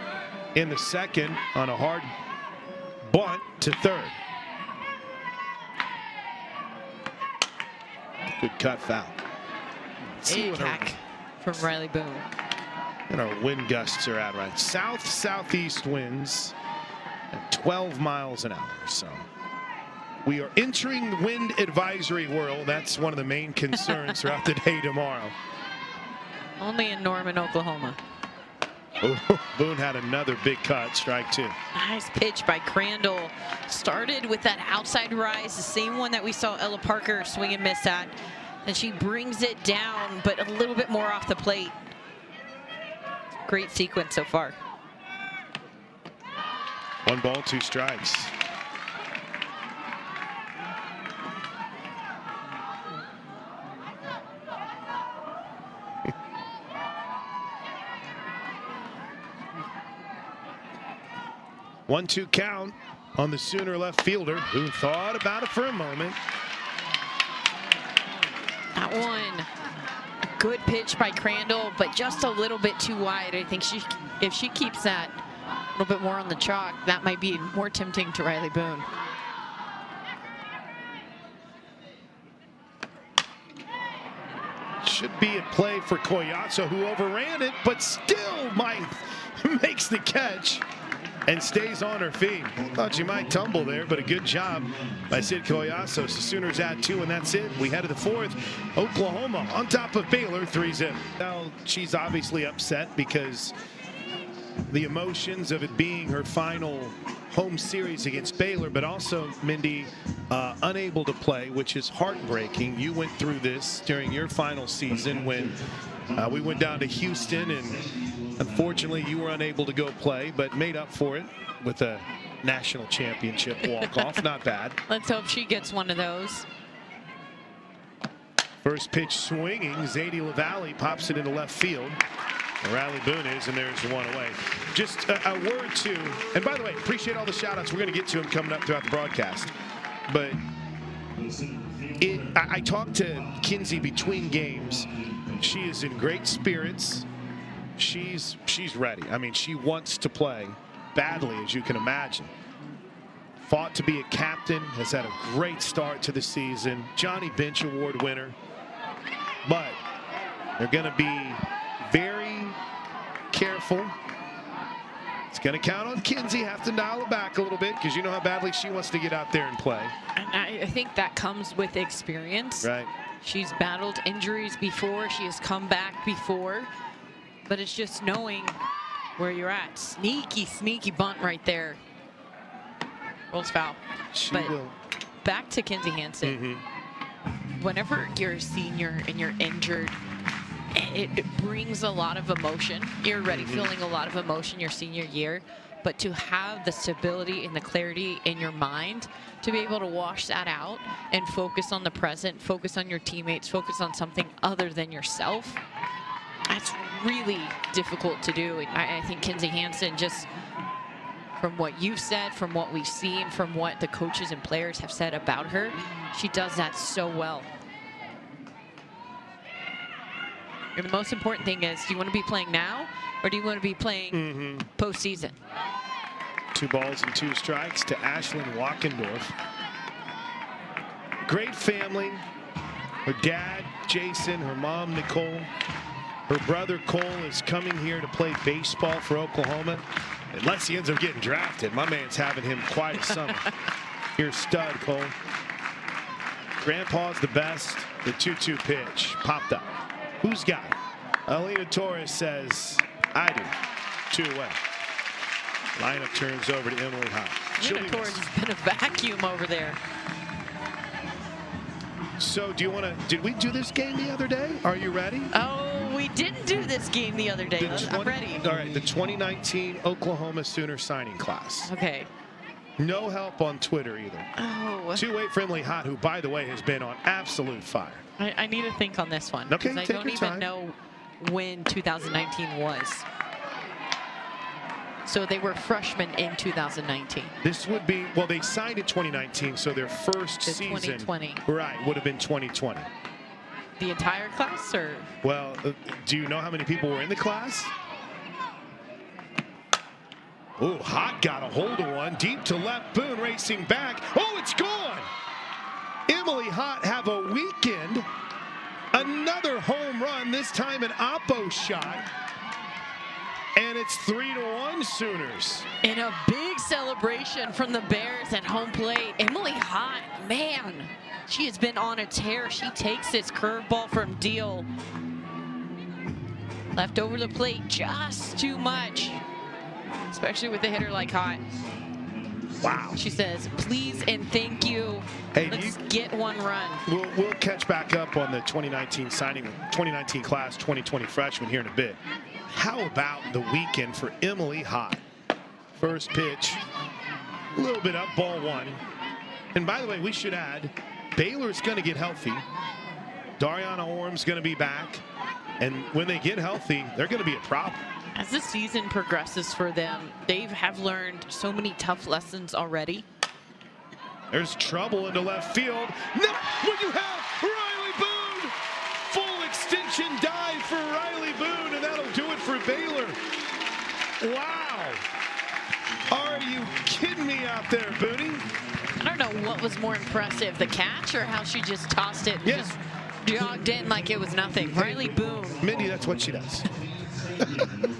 in the second on a hard bunt to third. Good cut foul. A-cack from Riley Boone. And our wind gusts are at right. Southeast winds at 12 miles an hour. So we are entering the wind advisory world. That's one of the main concerns throughout the day tomorrow. Only in Norman, Oklahoma. Oh, Boone had another big cut, strike 2. Nice pitch by Crandall. Started with that outside rise, the same one that we saw Ella Parker swing and miss at. And she brings it down, but a little bit more off the plate. Great sequence so far. 1 ball, 2 strikes. One-two count on the Sooner left fielder, who thought about it for a moment. That one, good pitch by Crandall, but just a little bit too wide. I think if she keeps that A little bit more on the chalk. That might be more tempting to Riley Boone. Should be a play for Collazo, who overran it, but still makes the catch and stays on her feet. Thought she might tumble there, but a good job by Sid Collazo. So Sooners add 2, and that's it. We head to the 4th. Oklahoma on top of Baylor, 3-zip. Now she's obviously upset because the emotions of it being her final home series against Baylor, but also, Mindy, unable to play, which is heartbreaking. You went through this during your final season when we went down to Houston, and unfortunately you were unable to go play, but made up for it with a national championship walk-off. Not bad. Let's hope she gets one of those. First pitch swinging. Zadie LaValle pops it into left field. Riley Boone is, and there's one away. Just a word to, and by the way, appreciate all the shout outs. We're going to get to them coming up throughout the broadcast. But I talked to Kinsey between games. She is in great spirits. She's ready. I mean, she wants to play badly, as you can imagine. Fought to be a captain, has had a great start to the season. Johnny Bench Award winner. But they're going to be very careful. It's going to count on Kinsey. Have to dial it back a little bit because you know how badly she wants to get out there and play. And I think that comes with experience. Right. She's battled injuries before. She has come back before. But it's just knowing where you're at. Sneaky bunt right there. Rolls foul. She but will. Back to Kinzie Hansen. Whenever you're a senior and you're injured, it brings a lot of emotion. You're already feeling a lot of emotion your senior year, but to have the stability and the clarity in your mind to be able to wash that out and focus on the present, focus on your teammates, focus on something other than yourself, that's really difficult to do. I think Kinzie Hansen, just from what you've said, from what we've seen, from what the coaches and players have said about her, she does that so well. And the most important thing is, do you want to be playing now or do you want to be playing postseason? 2 balls and 2 strikes to Ashlyn Walkendorf. Great family. Her dad, Jason, her mom, Nicole. Her brother, Cole, is coming here to play baseball for Oklahoma. Unless he ends up getting drafted. My man's having him quite a summer. Here's stud, Cole. Grandpa's the best. The 2-2 pitch popped up. Who's got it? Alina Torres says, I do. 2 away. Lineup turns over to Emily Hott. Alina Torres has been a vacuum over there. So do you want to, did we do this game the other day? Are you ready? Oh, we didn't do this game the other day. I'm ready. All right, the 2019 Oklahoma Sooner signing class. Okay. No help on Twitter either. Oh. 2-8 for Emily Hott, who, by the way, has been on absolute fire. I need to think on this one. Okay, I don't even know when 2019 was. So they were freshmen in 2019. This would be, well, they signed in 2019, so their first season. 2020. Right, would have been 2020. The entire class, or? Well, do you know how many people were in the class? Oh, Hott got a hold of one. Deep to left, Boone racing back. Oh, it's gone! Emily Hott have a weekend. Another home run, this time an oppo shot. And it's 3-1 Sooners. In a big celebration from the Bears at home plate. Emily Hott, man, she has been on a tear. She takes this curveball from Deal. Left over the plate just too much, especially with a hitter like Hott. Wow. She says, please and thank you. Hey, let's get one run. We'll catch back up on the 2019 signing, 2019 class, 2020 freshman here in a bit. How about the weekend for Emily Hott? First pitch, a little bit up, ball 1. And by the way, we should add, Baylor's going to get healthy. Dariana Orm's going to be back. And when they get healthy, they're going to be a problem. As the season progresses for them, they have learned so many tough lessons already. There's trouble into left field. No, what you have, Riley Boone! Full extension dive for Riley Boone, and that'll do it for Baylor. Wow. Are you kidding me out there, Booney? I don't know what was more impressive, the catch or how she just tossed it and just jogged in like it was nothing. Riley Boone. Mindy, that's what she does.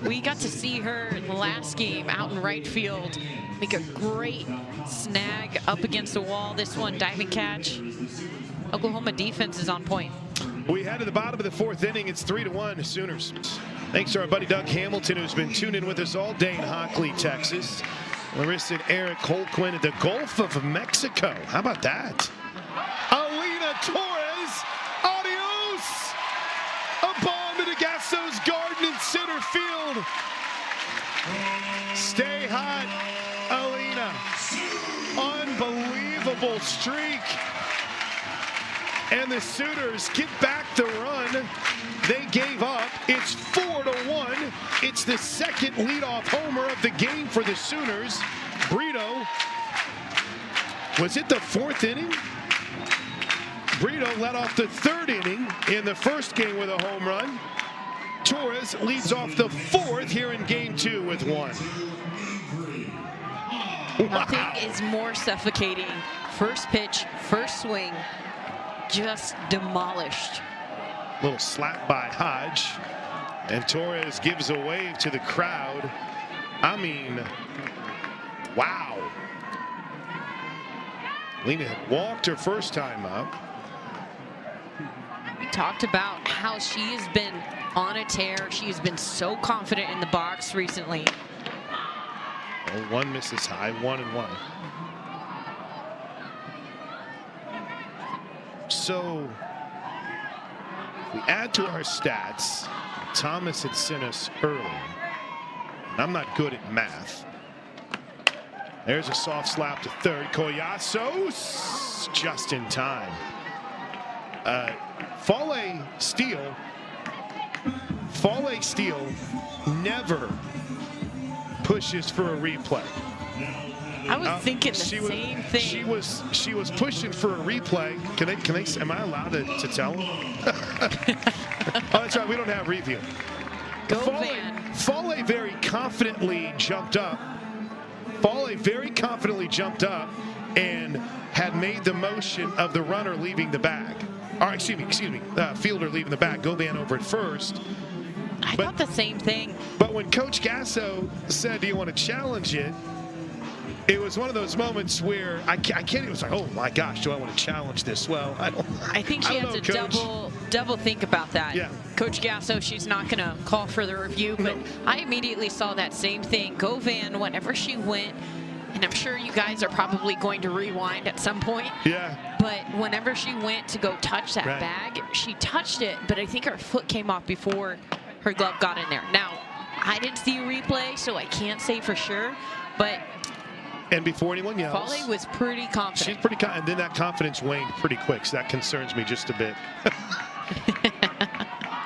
We got to see her in the last game out in right field make a great snag up against the wall. This one, diving catch. Oklahoma defense is on point. We head to the bottom of the fourth inning. It's 3-1 Sooners. Thanks to our buddy Doug Hamilton, who's been tuning in with us all day in Hockley, Texas. Larissa and Eric Holquin at the Gulf of Mexico. How about that? Alina Torres, adios! A bomb into Gasso's garden in center field. Stay hot, Alina. Unbelievable streak. And the Sooners get back the run they gave up. It's 4-1. It's the second leadoff homer of the game for the Sooners. Brito, was it the fourth inning? Brito led off the third inning in the first game with a home run. Torres leads off the fourth here in game 2 with one. Nothing is more suffocating. First pitch, first swing, just demolished. Little slap by Hodge, and Torres gives a wave to the crowd. I mean, wow. Lena had walked her first time up. We talked about how she has been on a tear. She has been so confident in the box recently. Oh, one misses high, 1-1. So if we add to our stats, Thomas had sent us early. And I'm not good at math. There's a soft slap to third. Collasos just in time. Fale Steele never pushes for a replay. I was thinking the same thing. She was pushing for a replay. Can they? Am I allowed to tell them? Oh, that's right. We don't have review. Go Van. Fale very confidently jumped up. And had made the motion of the runner leaving the bag. Or excuse me, fielder leaving the bag. Govan over at first. I thought the same thing. But when Coach Gasso said, "Do you want to challenge it?" It was one of those moments where I can't even. It was like, oh my gosh, do I want to challenge this? Well, I don't. I think she had to double think about that. Yeah. Coach Gasso, she's not going to call for the review, but I immediately saw that same thing. Govan, whenever she went, and I'm sure you guys are probably going to rewind at some point. Yeah. But whenever she went to go touch that bag, she touched it, but I think her foot came off before her glove got in there. Now, I didn't see a replay, so I can't say for sure, but. And before anyone yells, Fale was pretty confident. She's pretty confident, and then that confidence waned pretty quick, so that concerns me just a bit.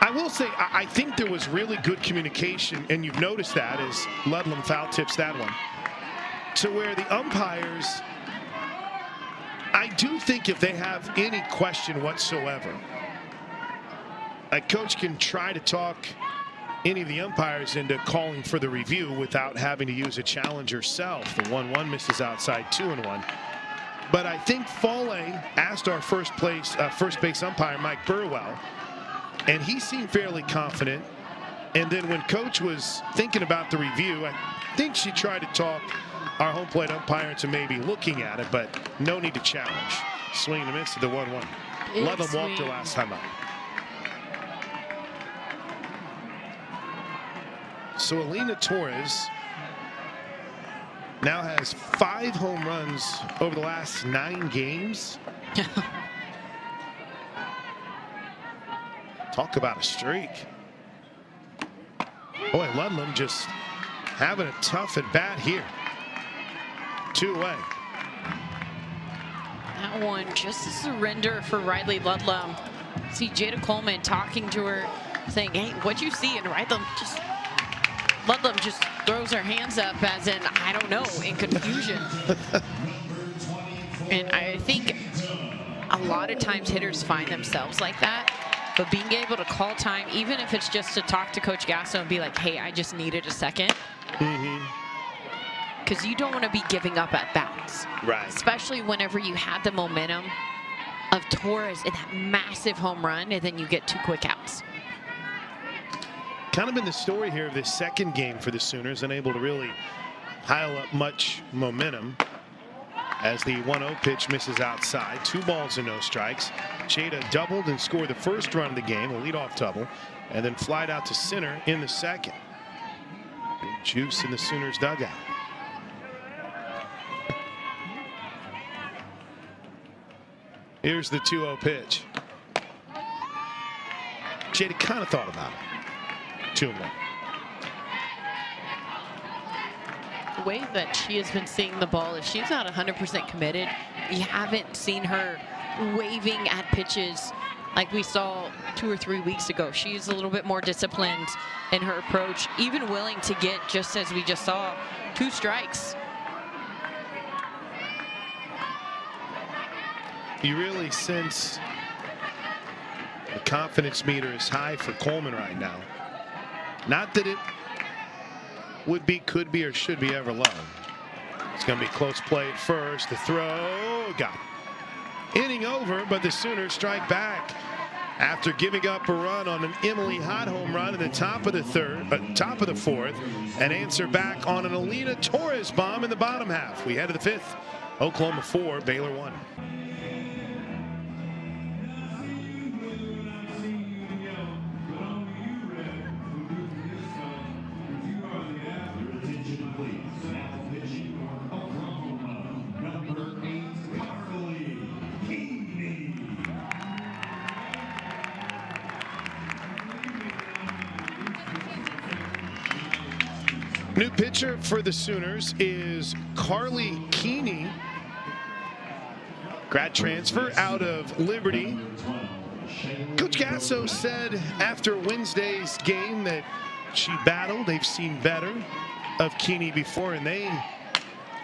I will say, I think there was really good communication, and you've noticed that as Ludlam foul tips that one. To where the umpires, I do think if they have any question whatsoever, a coach can try to talk any of the umpires into calling for the review without having to use a challenge herself. The 1-1 misses outside, 2-1. But I think Fale asked our first base umpire, Mike Burwell, and he seemed fairly confident. And then when Coach was thinking about the review, I think she tried to talk our home plate umpire into maybe looking at it, but no need to challenge. Swing and a miss to the 1-1. Ludlam walked her last time up. So Alina Torres now has 5 home runs over the last 9 games. Talk about a streak. Boy, Ludlam just having a tough at bat here. 2 away. That one just a surrender for Riley Ludlam. See Jada Coleman talking to her, saying, "Hey, what'd you see?" And Ludlam just throws her hands up as in, I don't know, in confusion. And I think a lot of times hitters find themselves like that. But being able to call time, even if it's just to talk to Coach Gasso and be like, hey, I just needed a second. because you don't want to be giving up at bats. Right. Especially whenever you had the momentum of Torres in that massive home run, and then you get 2 quick outs. Kind of been the story here of this second game for the Sooners, unable to really pile up much momentum as the 1-0 pitch misses outside. 2 balls and no strikes. Chayda doubled and scored the first run of the game, a leadoff double, and then flied out to center in the second. Good juice in the Sooners dugout. Here's the 2-0 pitch. Chayda kind of thought about it. 2-1. The way that she has been seeing the ball, if she's not 100% committed, you haven't seen her waving at pitches like we saw 2 or 3 weeks ago. She's a little bit more disciplined in her approach, even willing to get, just as we just saw, 2 strikes. You really sense the confidence meter is high for Coleman right now. Not that it would be, could be, or should be ever low. It's going to be close play at first. The throw got it. Inning over, but the Sooners strike back after giving up a run on an Emily Hott home run in the top of the fourth, and answer back on an Alina Torres bomb in the bottom half. We head to the 5th. Oklahoma 4, Baylor 1. New pitcher for the Sooners is Carly Keeney. Grad transfer out of Liberty. Coach Gasso said after Wednesday's game that she battled. They've seen better of Keeney before, and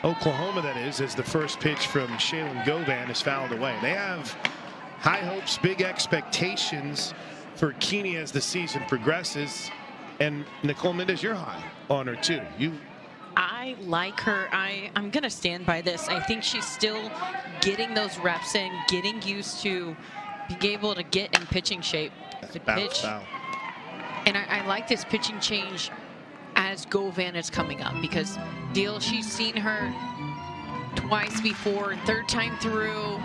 Oklahoma that is, as the first pitch from Shaylin Govan is fouled away. They have high hopes, big expectations for Keeney as the season progresses. And Nicole Mendez, you're high on her too. I like her. I'm going to stand by this. I think she's still getting those reps in, getting used to being able to get in pitching shape. That's pitch. Foul. And I like this pitching change as Govan is coming up, because she's seen her twice before, 3rd time through.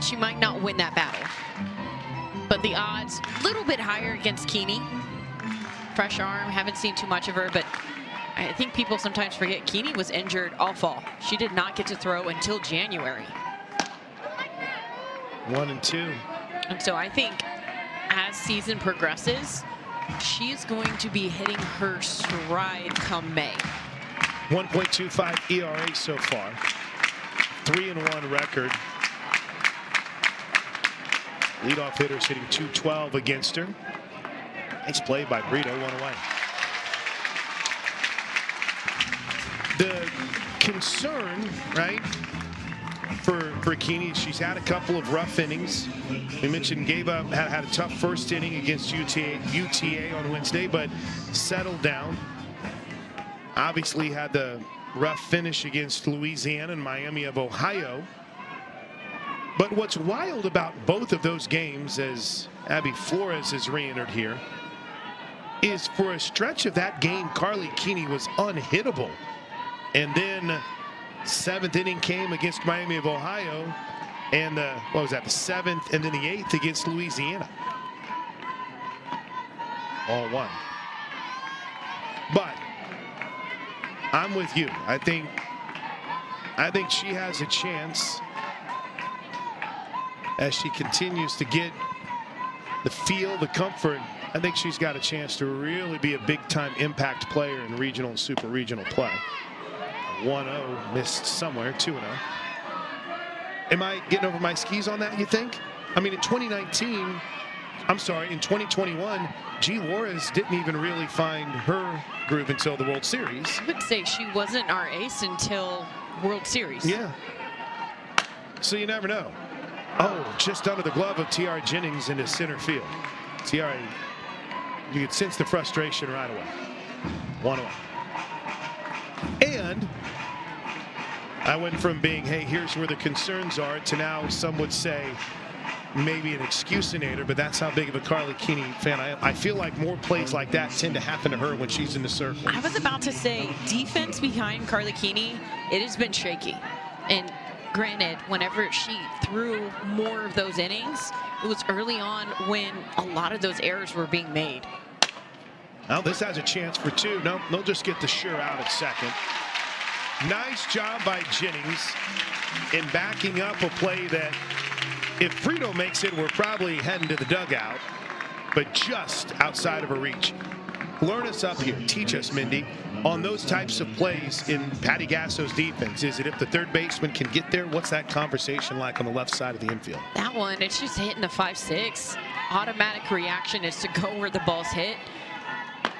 She might not win that battle, but the odds a little bit higher against Keeney. Fresh arm, haven't seen too much of her, but I think people sometimes forget Keeney was injured all fall. She did not get to throw until January. 1-2. And so I think as season progresses, she's going to be hitting her stride come May. 1.25 ERA so far. 3-1 record. Leadoff hitters hitting .212 against her. Nice play by Brito, 1 away. The concern, right, for Keeney, she's had a couple of rough innings. We mentioned had a tough first inning against UTA on Wednesday, but settled down. Obviously had the rough finish against Louisiana and Miami of Ohio. But what's wild about both of those games, as Abby Flores has re-entered here, is for a stretch of that game, Carly Keeney was unhittable. And then 7th inning came against Miami of Ohio, and the 7th and then the 8th against Louisiana. All one. But I'm with you. I think she has a chance as she continues to get the feel, the comfort. I think she's got a chance to really be a big-time impact player in regional and super regional play. 1-0 missed somewhere, 2-0. Am I getting over my skis on that, you think? I mean, in 2021, G. Juarez didn't even really find her groove until the World Series. I would say she wasn't our ace until World Series. Yeah. So you never know. Oh, just under the glove of T.R. Jennings into center field. T.R., you could sense the frustration right away. 1-0. And I went from being, hey, here's where the concerns are, to now some would say maybe an excuse-inator, but that's how big of a Carly Keeney fan I am. I feel like more plays like that tend to happen to her when she's in the circle. I was about to say, defense behind Carly Keeney, it has been shaky. And granted, whenever she threw more of those innings, it was early on when a lot of those errors were being made. Well, this has a chance for two. No, they'll just get the sure out at second. Nice job by Jennings in backing up a play that, if Frito makes it, we're probably heading to the dugout, but just outside of her reach. Learn us up here. Teach us, Mindy, on those types of plays in Patty Gasso's defense. Is it if the third baseman can get there? What's that conversation like on the left side of the infield? That one, it's just hitting a 5-6. Automatic reaction is to go where the ball's hit.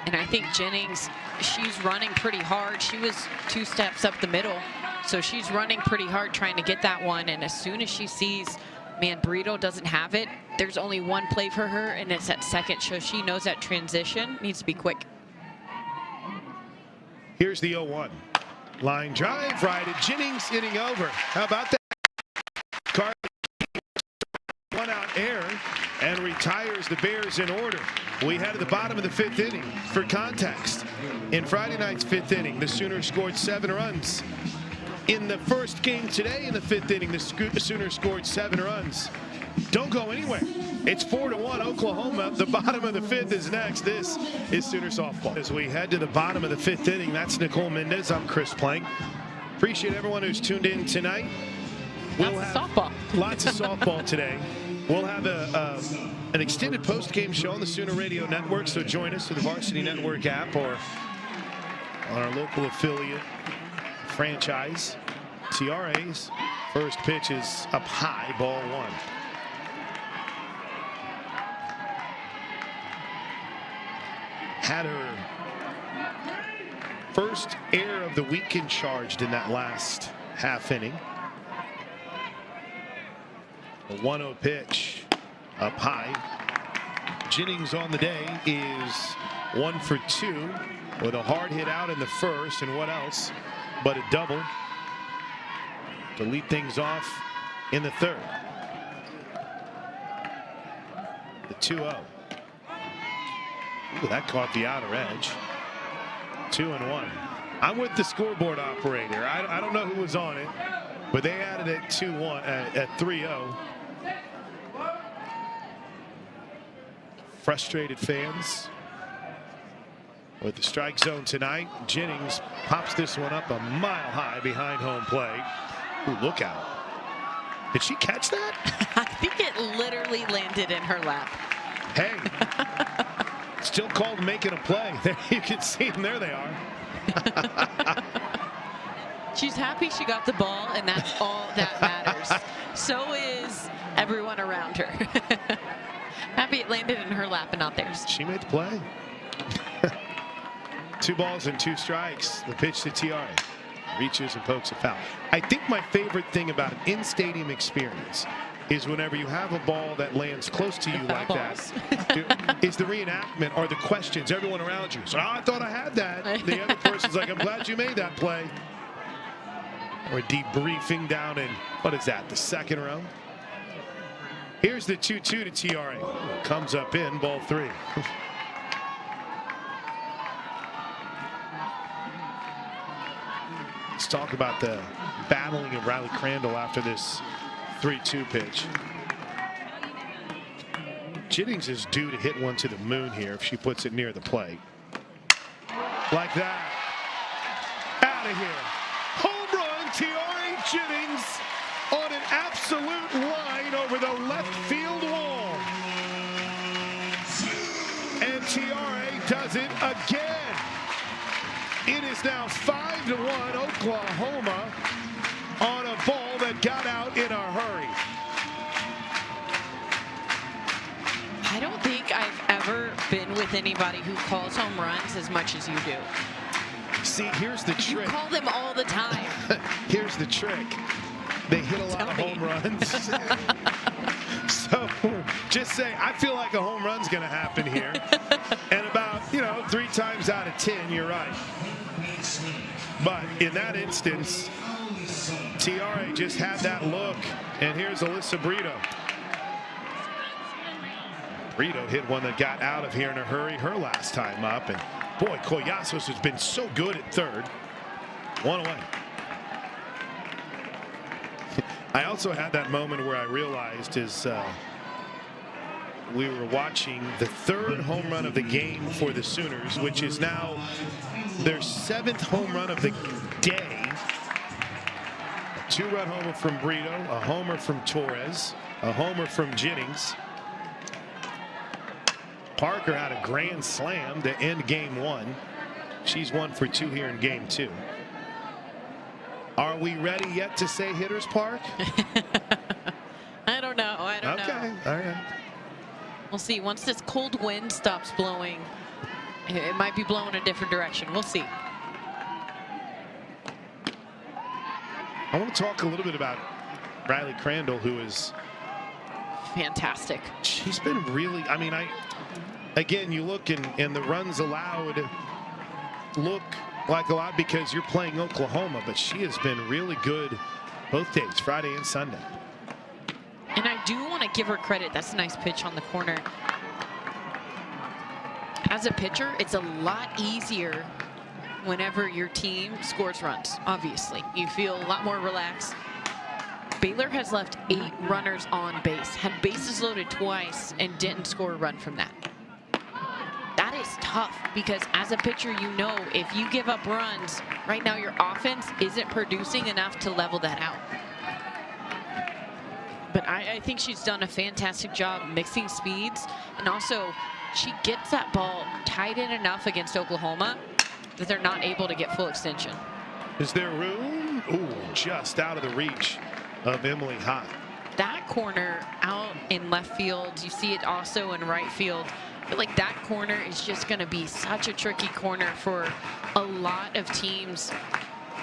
And I think Jennings, she's running pretty hard. She was 2 steps up the middle, so she's running pretty hard trying to get that one. And as soon as she sees, man, Burrito doesn't have it, there's only one play for her, and it's at second, so she knows that transition needs to be quick. Here's the 0-1. Line drive right at Jennings, inning over. How about that? Carly, one out error, and retires the Bears in order. We head to the bottom of the 5th inning. For context, in Friday night's 5th inning, the Sooners scored 7 runs. In the first game today, in the 5th inning, the Sooners scored 7 runs. Don't go anywhere. It's 4-1 Oklahoma. The bottom of the 5th is next. This is Sooner softball. As we head to the bottom of the 5th inning, that's Nicole Mendez. I'm Chris Plank. Appreciate everyone who's tuned in tonight. Lots of softball. Lots of softball today. We'll have an extended post-game show on the Sooner Radio Network, so join us through the Varsity Network app or on our local affiliate franchise. TRA's first pitch is up high, ball 1. Had her first error of the weekend charged in that last half inning. A 1-0 pitch up high. Jennings on the day is 1 for 2 with a hard hit out in the first, and what else but a double to lead things off in the 3rd. The 2-0. Ooh, that caught the outer edge. 2-1. I'm with the scoreboard operator. I don't know who was on it, but they added it 2-1 at 3-0. Frustrated fans with the strike zone tonight. Jennings pops this one up a mile high behind home plate. Ooh, look out. Did she catch that? I think it literally landed in her lap. Hey, still called making a play. There you can see them. There they are. She's happy she got the ball, and that's all that matters. So is everyone around her. Happy it landed in her lap and not theirs. She made the play. 2 balls and 2 strikes. The pitch to Tiare. Reaches and pokes a foul. I think my favorite thing about an in-stadium experience is whenever you have a ball that lands close to you like that, is the reenactment or the questions, everyone around you. So, oh, I thought I had that. The other person's like, I'm glad you made that play. Or debriefing down in, what is that, the 2nd row? Here's the 2-2 to Tiare. Comes up in, ball 3. Let's talk about the battling of Riley Crandall after this 3-2 pitch. Jennings is due to hit one to the moon here if she puts it near the plate. Like that. Out of here. Home run, Tiare Jennings on an absolute line over the left field wall. And Tiare does it again. It is now 5-1 Oklahoma on a ball that got out in a hurry. I don't think I've ever been with anybody who calls home runs as much as you do. See, here's the trick. You call them all the time. Here's the trick. They hit a lot of home runs. So just say, I feel like a home run's going to happen here. And about, 3 times out of 10, you're right. But in that instance, Tiare just had that look, and here's Alyssa Brito. Brito hit one that got out of here in a hurry her last time up, and boy, Collazos has been so good at third. One away. I also had that moment where I realized as we were watching the third home run of the game for the Sooners, which is now their 7th home run of the day. A 2-run homer from Brito, a homer from Torres, a homer from Jennings. Parker had a grand slam to end game 1. She's 1 for 2 here in game 2. Are we ready yet to say Hitters Park? I don't know. I don't know. Okay, all right. We'll see. Once this cold wind stops blowing, it might be blowing a different direction. We'll see. I want to talk a little bit about Riley Crandall, who is fantastic. She's been really, I mean, again, you look and the runs allowed look like a lot because you're playing Oklahoma, but she has been really good both days, Friday and Sunday. And I do want to give her credit. That's a nice pitch on the corner. As a pitcher, it's a lot easier whenever your team scores runs, obviously. You feel a lot more relaxed. Baylor has left 8 runners on base, had bases loaded twice, and didn't score a run from that. That is tough because as a pitcher, you know if you give up runs, right now your offense isn't producing enough to level that out. But I think she's done a fantastic job mixing speeds, and also she gets that ball tied in enough against Oklahoma that they're not able to get full extension. Is there room? Ooh, just out of the reach of Emily Hott. That corner out in left field, you see it also in right field. I feel like that corner is just going to be such a tricky corner for a lot of teams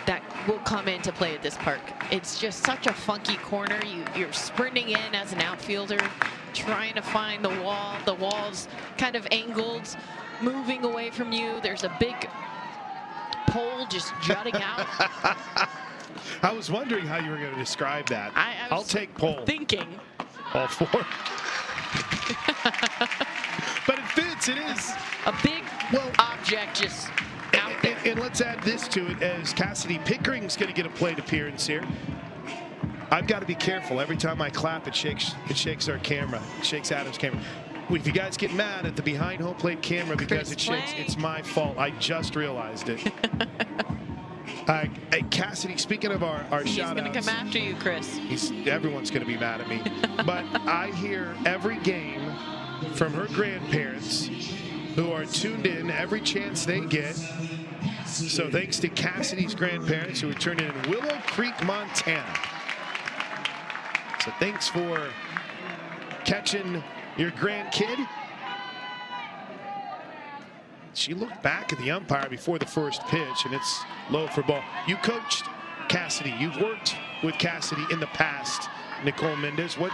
that will come in to play at this park. It's just such a funky corner. You're sprinting in as an outfielder, trying to find the wall. The wall's kind of angled, moving away from you. There's a big pole just jutting out. I was wondering how you were going to describe that. I'll take pole. Thinking. All 4. But it fits. It is a big object just out there. And let's add this to it, as Cassidy Pickering's going to get a plate appearance here. I've got to be careful. Every time I clap, it shakes our camera. It shakes Adam's camera. If you guys get mad at the behind home plate camera because it shakes, it's my fault. I just realized it. Cassidy, speaking of our shout-outs. He's going to come after you, Chris. Everyone's going to be mad at me. But I hear every game from her grandparents who are tuned in every chance they get. So thanks to Cassidy's grandparents who are tuned in Willow Creek, Montana. So thanks for catching your grandkid. She looked back at the umpire before the first pitch, and it's low for ball. You coached Cassidy. You've worked with Cassidy in the past, Nicole Mendez. What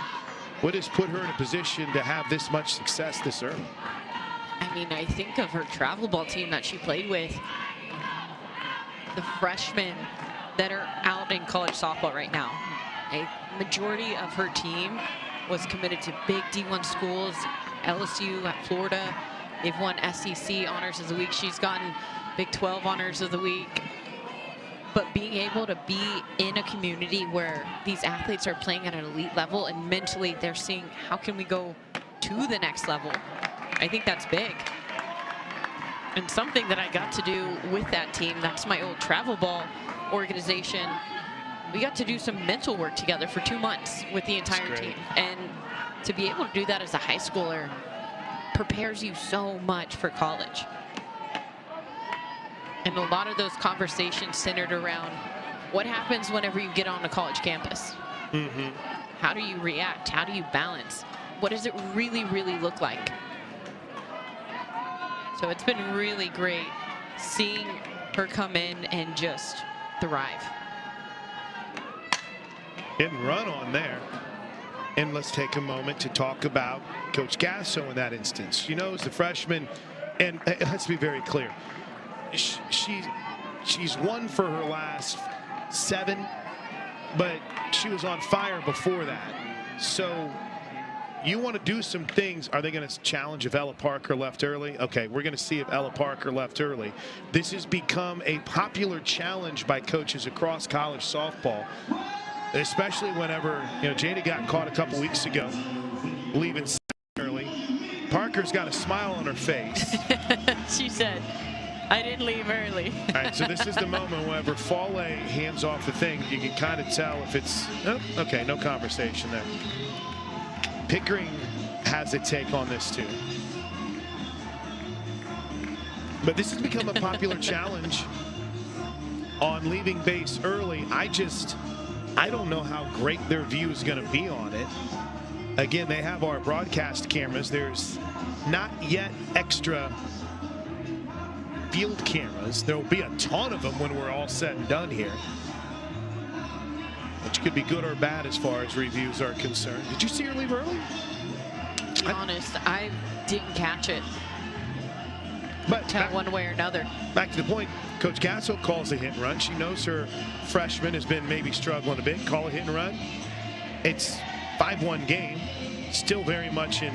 has put her in a position to have this much success this early? I mean, I think of her travel ball team that she played with. The freshmen that are out in college softball right now. A majority of her team was committed to big D1 schools, LSU at Florida. They've won SEC honors of the week. She's gotten Big 12 honors of the week. But being able to be in a community where these athletes are playing at an elite level and mentally they're seeing how can we go to the next level, I think that's big. And something that I got to do with that team, that's my old travel ball organization. We got to do some mental work together for 2 months with the entire team. And to be able to do that as a high schooler prepares you so much for college. And a lot of those conversations centered around what happens whenever you get on a college campus. Mm-hmm. How do you react? How do you balance? What does it really, really look like? So it's been really great seeing her come in and just thrive. Hit and run on there. And let's take a moment to talk about Coach Gasso in that instance. She knows the freshman, and let's be very clear. She's won for her last 7 but she was on fire before that. So you want to do some things. Are they going to challenge if Ella Parker left early? Okay, we're going to see if Ella Parker left early. This has become a popular challenge by coaches across college softball, especially whenever, Jada got caught a couple weeks ago leaving early. Parker's got a smile on her face. She said, I didn't leave early. All right, so this is the moment whenever Fale hands off the thing, you can kind of tell if it's, okay, no conversation there. Pickering has a take on this too. But this has become a popular challenge on leaving base early. I don't know how great their view is going to be on it. Again, they have our broadcast cameras. There's not yet extra field cameras. There will be a ton of them when we're all said and done here, which could be good or bad as far as reviews are concerned. Did you see her leave early? To be honest, I didn't catch it. But one way or another. Back to the point, Coach Gasso calls a hit and run. She knows her freshman has been maybe struggling a bit. Call a hit and run. It's 5-1 game, still very much in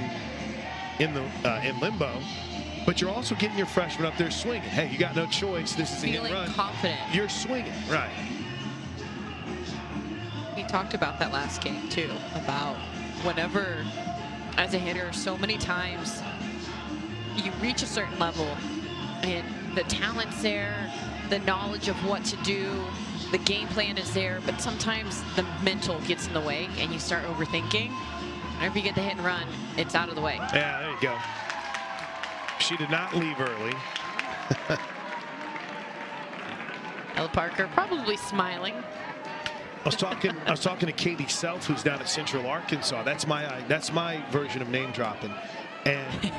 limbo. But you're also getting your freshman up there swinging. Hey, you got no choice. This is a hit and run. Feeling confident. You're swinging, right? We talked about that last game too, about whenever, as a hitter, so many times you reach a certain level and the talent's there, the knowledge of what to do, the game plan is there, but sometimes the mental gets in the way and you start overthinking. Whenever you get the hit and run, it's out of the way. Yeah, there you go. She did not leave early. Ella Parker probably smiling. I was talking to Katie Self, who's down at Central Arkansas. That's my version of name dropping. And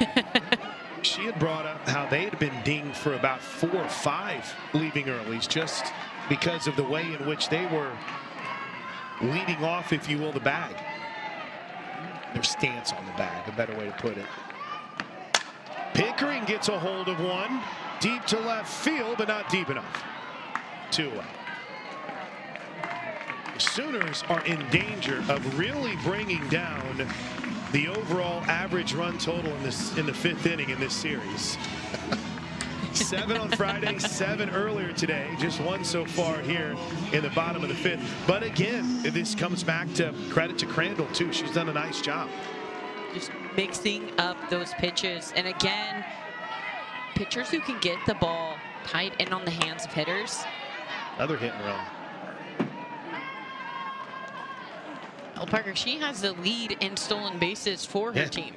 she had brought up how they had been dinged for about 4 or 5 leaving earlys just because of the way in which they were leading off, if you will, the bag. Their stance on the bag, a better way to put it. Pickering gets a hold of one. Deep to left field, but not deep enough. 2 away. The Sooners are in danger of really bringing down the overall average run total in the 5th inning in this series. 7 on Friday, 7 earlier today. Just 1 so far here in the bottom of the 5th. But again, this comes back to credit to Crandall too. She's done a nice job. Just mixing up those pitches. And again, pitchers who can get the ball tight and on the hands of hitters. Another hit and run. Ella Parker, she has the lead in stolen bases for her team.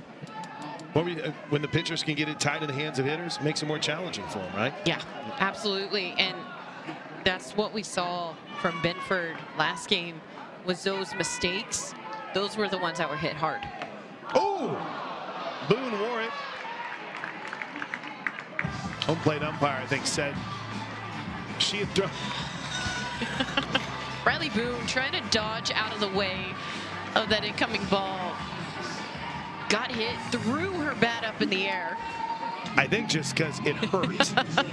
When the pitchers can get it tight in the hands of hitters, it makes it more challenging for them, right? Yeah, absolutely. And that's what we saw from Benford last game, was those mistakes. Those were the ones that were hit hard. Oh, Boone wore it. Home plate umpire, I think, said she had thrown. Riley Boone trying to dodge out of the way of that incoming ball. Got hit, threw her bat up in the air. I think just because it hurt.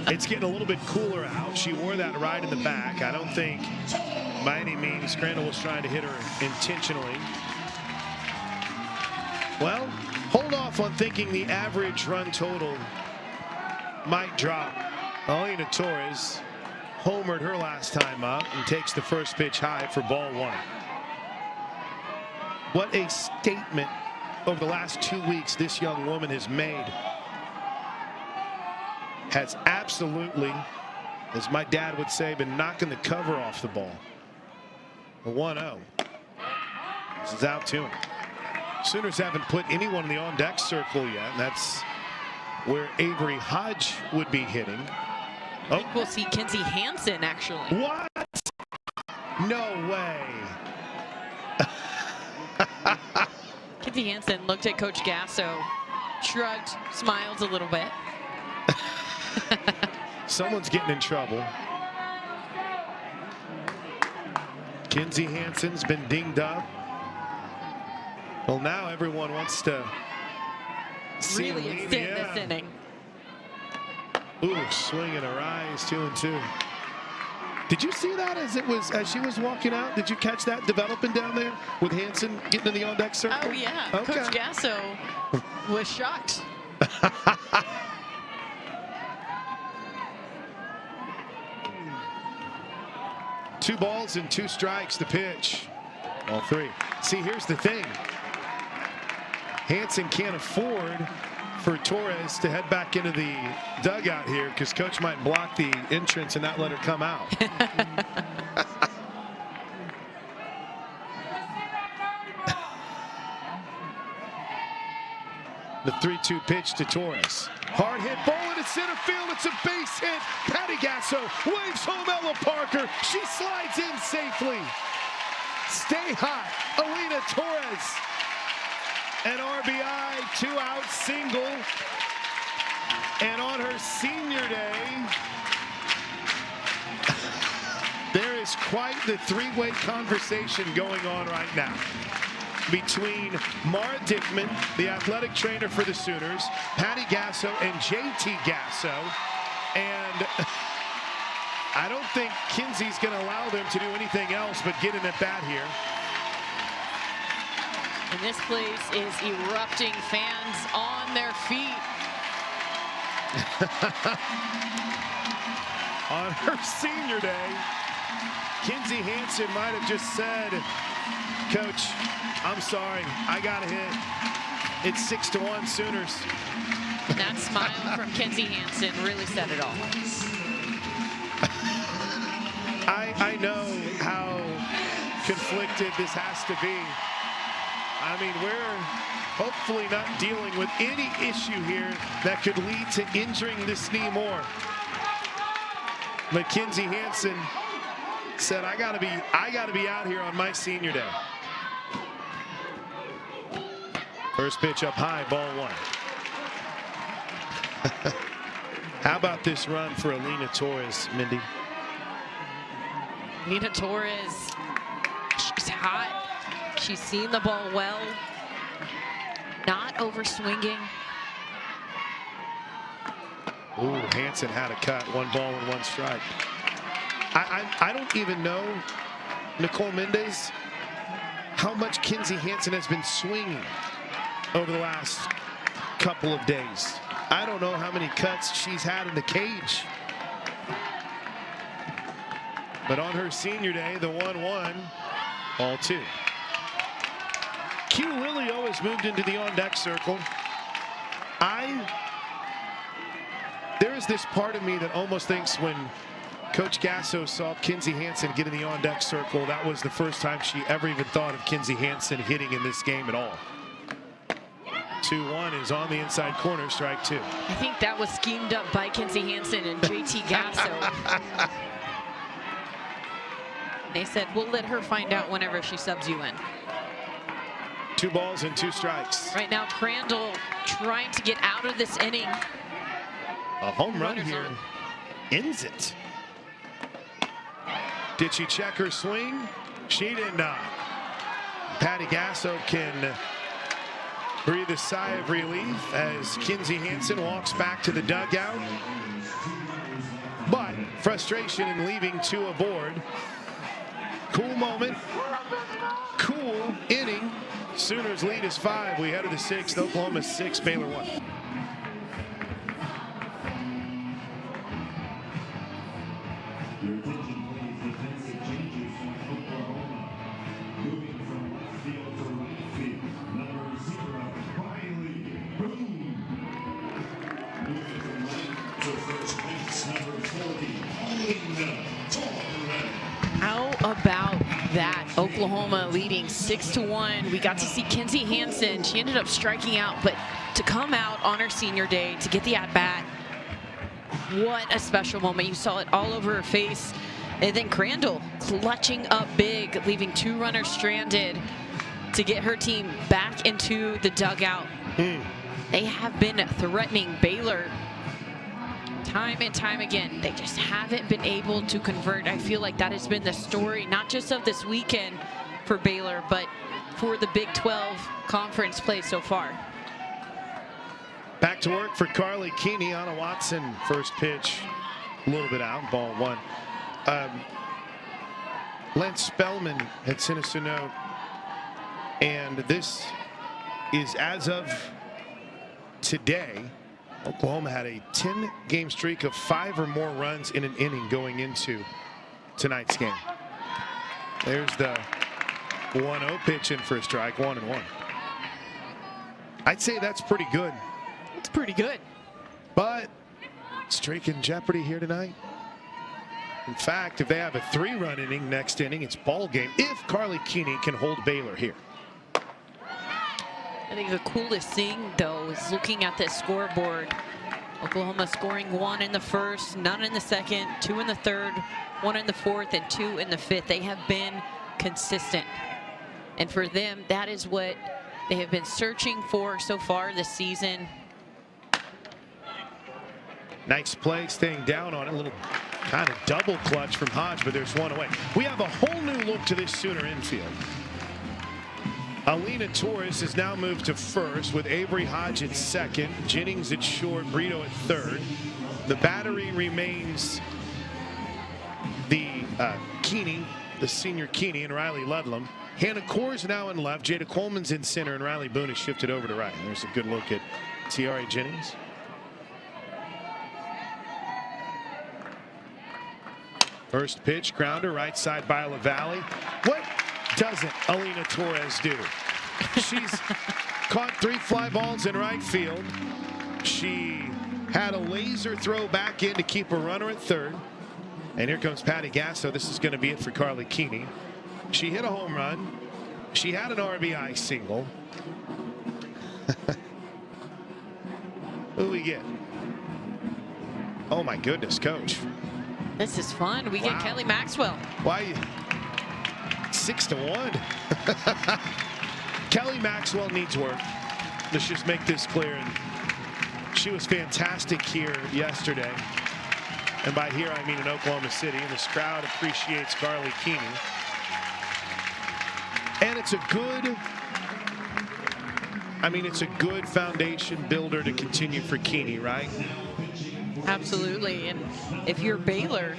It's getting a little bit cooler out. She wore that right in the back. I don't think by any means Crandall was trying to hit her intentionally. Well, hold off on thinking the average run total might drop. Elena Torres homered her last time up and takes the first pitch high for ball 1. What a statement over the last 2 weeks this young woman has made. Has absolutely, as my dad would say, been knocking the cover off the ball. A 1-0. This is out to him. Sooners haven't put anyone in the on-deck circle yet, and that's where Avery Hodge would be hitting. I think we'll see Kenzie Hansen, actually. What? No way. Kenzie Hansen looked at Coach Gasso, shrugged, smiled a little bit. Someone's getting in trouble. Kenzie Hansen's been dinged up. Well, now everyone wants to see really extend this inning. Ooh, swing and a rise, 2-2. Did you see that as she was walking out? Did you catch that developing down there with Hansen getting in the on-deck circle? Oh, yeah. Okay. Coach Gasso was shocked. 2 balls and 2 strikes, the pitch. All 3. See, here's the thing. Hansen can't afford for Torres to head back into the dugout here because coach might block the entrance and not let her come out. The 3-2 pitch to Torres. Hard hit ball into center field. It's a base hit. Patty Gasso waves home Ella Parker. She slides in safely. Stay hot. Alina Torres. An RBI, 2-out single. And on her senior day, there is quite the 3-way conversation going on right now between Mara Dickman, the athletic trainer for the Sooners, Patty Gasso, and JT Gasso. And I don't think Kinsey's going to allow them to do anything else but get in at bat here. And this place is erupting, fans on their feet. On her senior day, Kinsey Hansen might have just said, Coach, I'm sorry, I got a hit. It's 6-1 Sooners. And that smile from Kinsey Hansen really said it all. I know how conflicted this has to be. I mean, we're hopefully not dealing with any issue here that could lead to injuring this knee more. But Kinsey Hansen said, I gotta be out here on my senior day. First pitch up high, ball 1. How about this run for Alina Torres, Mindy? Alina Torres, she's hot. She's seen the ball well. Not over swinging. Ooh, Hansen had a cut. 1 ball and 1 strike. I don't even know, Nicole Mendez, how much Kinsey Hansen has been swinging over the last couple of days. I don't know how many cuts she's had in the cage. But on her senior day, the 1-1, all 2. Q Lilio has moved into the on-deck circle. There is this part of me that almost thinks when Coach Gasso saw Kinsey Hansen get in the on-deck circle, that was the first time she ever even thought of Kinsey Hansen hitting in this game at all. 2-1 is on the inside corner, strike 2. I think that was schemed up by Kinsey Hansen and JT Gasso. They said, we'll let her find out whenever she subs you in. 2 balls and 2 strikes. Right now, Crandall trying to get out of this inning. A home run here ends it. Did she check her swing? She did not. Patty Gasso can breathe a sigh of relief as Kinsey Hansen walks back to the dugout. But frustration in leaving 2 aboard. Cool moment. Cool inning. Sooners lead is 5. We head to the 6th. Oklahoma 6, Baylor 1. How about that? Oklahoma leading 6-1. We got to see Kinsey Hansen. She ended up striking out, but to come out on her senior day to get the at-bat, what a special moment. You saw it all over her face. And then Crandall clutching up big, leaving 2 runners stranded to get her team back into the dugout. They have been threatening Baylor time and time again. They just haven't been able to convert. I feel like that has been the story, not just of this weekend for Baylor, but for the Big 12 conference play so far. Back to work for Carly Keeney. Anna Watson, first pitch, a little bit out, ball 1. Len Spellman had sent us a note, and this is as of today. Oklahoma had a 10-game streak of 5 or more runs in an inning going into tonight's game. There's the 1-0 pitch in for a strike, 1-1. I'd say that's pretty good. It's pretty good. But streak in jeopardy here tonight. In fact, if they have a 3-run inning next inning, it's ball game if Carly Keeney can hold Baylor here. I think the coolest thing, though, is looking at this scoreboard. Oklahoma scoring 1 in the first, none in the second, 2 in the third, 1 in the fourth, and 2 in the fifth. They have been consistent. And for them, that is what they have been searching for so far this season. Nice play, staying down on it. A little kind of double clutch from Hodge, but there's one away. We have a whole new look to this Sooner infield. Alina Torres has now moved to first with Avery Hodge at second, Jennings at short, Brito at third. The battery remains the Keeney, the senior Keeney, and Riley Ludlam. Hannah Core's now in left, Jada Coleman's in center, and Riley Boone is shifted over to right. There's a good look at Tiare Jennings. First pitch, grounder, right side by LaValle. What doesn't Alina Torres do? She's caught 3 fly balls in right field. She had a laser throw back in to keep a runner at third. And here comes Patty Gasso. This is going to be it for Carly Keeney. She hit a home run. She had an RBI single. Who do we get? Oh my goodness, coach. This is fun. We get Kelly Maxwell. Why? 6-1. Kelly Maxwell needs work. Let's just make this clear. And she was fantastic here yesterday. And by here, I mean in Oklahoma City. And this crowd appreciates Carly Keeney. And it's a good, it's a good foundation builder to continue for Keeney, right? Absolutely. And if you're Baylor,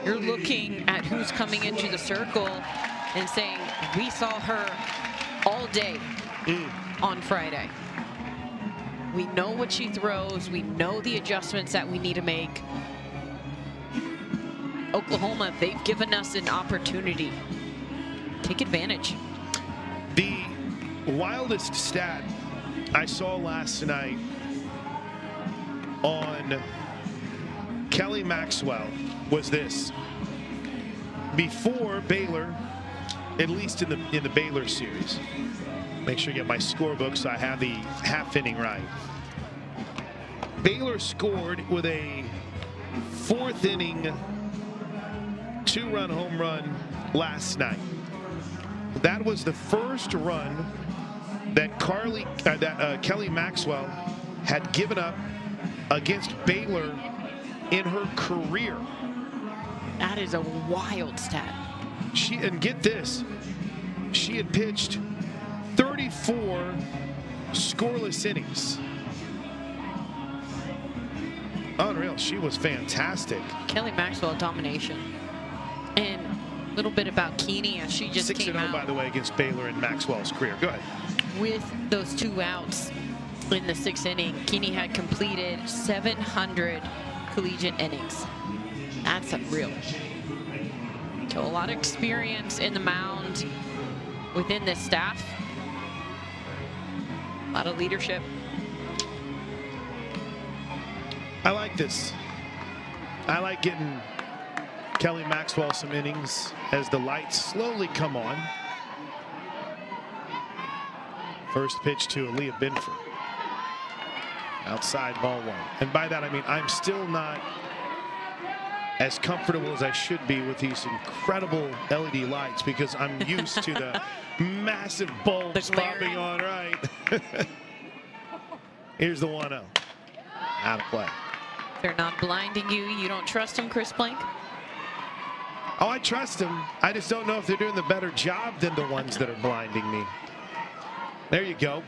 you're looking at who's coming into the circle and saying, we saw her all day on Friday. We know what she throws. We know the adjustments that we need to make. Oklahoma, they've given us an opportunity. Take advantage. The wildest stat I saw last night on Kelly Maxwell was this. Before Baylor, at least in the Baylor series, make sure you get my scorebook so I have the half inning right. Baylor scored with a 4th inning 2-run home run last night. That was the first run that Kelly Maxwell had given up against Baylor in her career. That is a wild stat. And get this, she had pitched 34 scoreless innings. Unreal. She was fantastic. Kelly Maxwell domination. And a little bit about Keeney as she just came out. 6-0, by the way, against Baylor in Maxwell's career. Go ahead. With those 2 outs in the 6th inning, Keeney had completed 700 collegiate innings. That's unreal. So a lot of experience in the mound within this staff. A lot of leadership. I like this. I like getting Kelly Maxwell some innings as the lights slowly come on. First pitch to Aaliyah Binford. Outside ball 1. And by that I mean I'm still not as comfortable as I should be with these incredible LED lights because I'm used to the massive bulbs popping on, right? Here's the 1-0. Out of play. They're not blinding you. You don't trust them, Chris Blank? Oh, I trust them. I just don't know if they're doing the better job than the ones that are blinding me. There you go.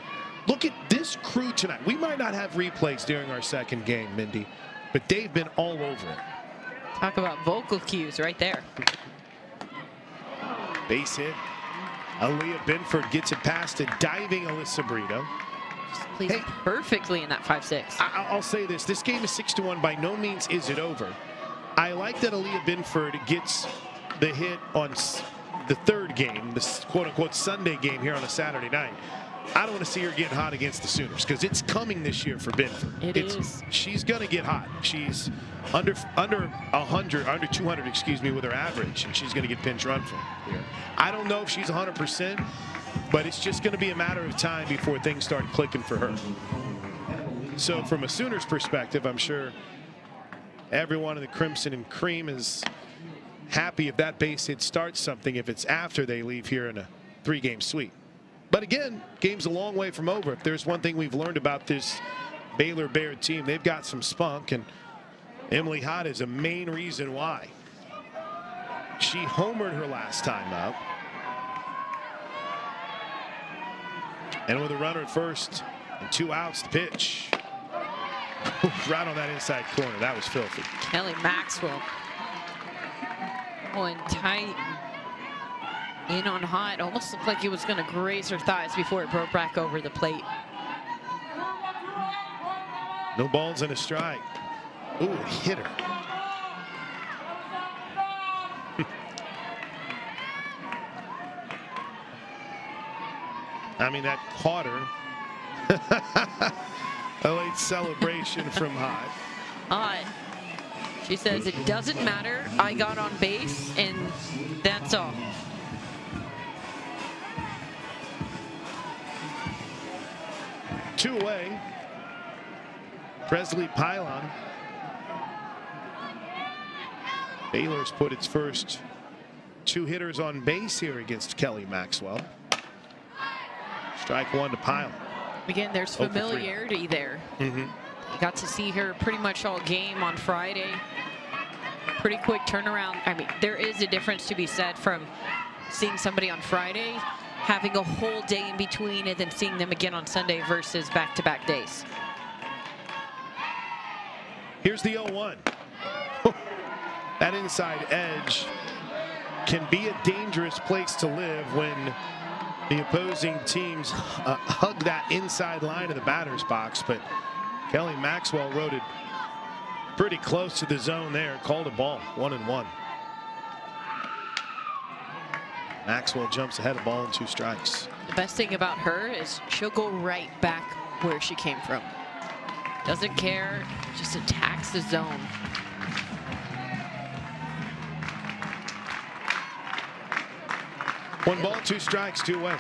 Look at this crew tonight. We might not have replays during our second game, Mindy, but they've been all over it. Talk about vocal cues right there. Base hit. Aaliyah Binford gets it past a diving Alyssa Brito. Just plays perfectly in that 5-6. I'll say this. This game is 6-1. By no means is it over. I like that Aaliyah Binford gets the hit on the third game, this quote-unquote Sunday game here on a Saturday night. I don't want to see her getting hot against the Sooners because it's coming this year for Binford. It is. She's going to get hot. She's under 200, excuse me, with her average, and she's going to get pinch run from here. I don't know if she's 100%, but it's just going to be a matter of time before things start clicking for her. So from a Sooners perspective, I'm sure everyone in the Crimson and Cream is happy if that base hit starts something, if it's after they leave here in a 3-game sweep. But again, game's a long way from over. If there's one thing we've learned about this Baylor Bear team, they've got some spunk, and Emily Hott is a main reason why. She homered her last time out. And with a runner at first and 2 outs, the pitch. Right on that inside corner. That was filthy. Kelly Maxwell going tight. In on Hot, almost looked like he was going to graze her thighs before it broke back over the plate. No balls and a strike. Ooh, hit her. I mean, that caught her. A late celebration from Hot. Hot. She says, it doesn't matter. I got on base, and that's all. Two away. Presley Pylon. Baylor's put its first 2 hitters on base here against Kelly Maxwell. Strike 1 to Pylon. Again, there's familiarity there. Got to see her pretty much all game on Friday. Pretty quick turnaround. I mean, there is a difference to be said from seeing somebody on Friday, having a whole day in between, and then seeing them again on Sunday versus back-to-back days. Here's the 0-1. That inside edge can be a dangerous place to live when the opposing teams hug that inside line of the batter's box. But Kelly Maxwell rode it pretty close to the zone there. Called a ball. 1-1. Maxwell jumps ahead of ball and 2 strikes. The best thing about her is she'll go right back where she came from. Doesn't care, just attacks the zone. One ball, 2 strikes, 2 away.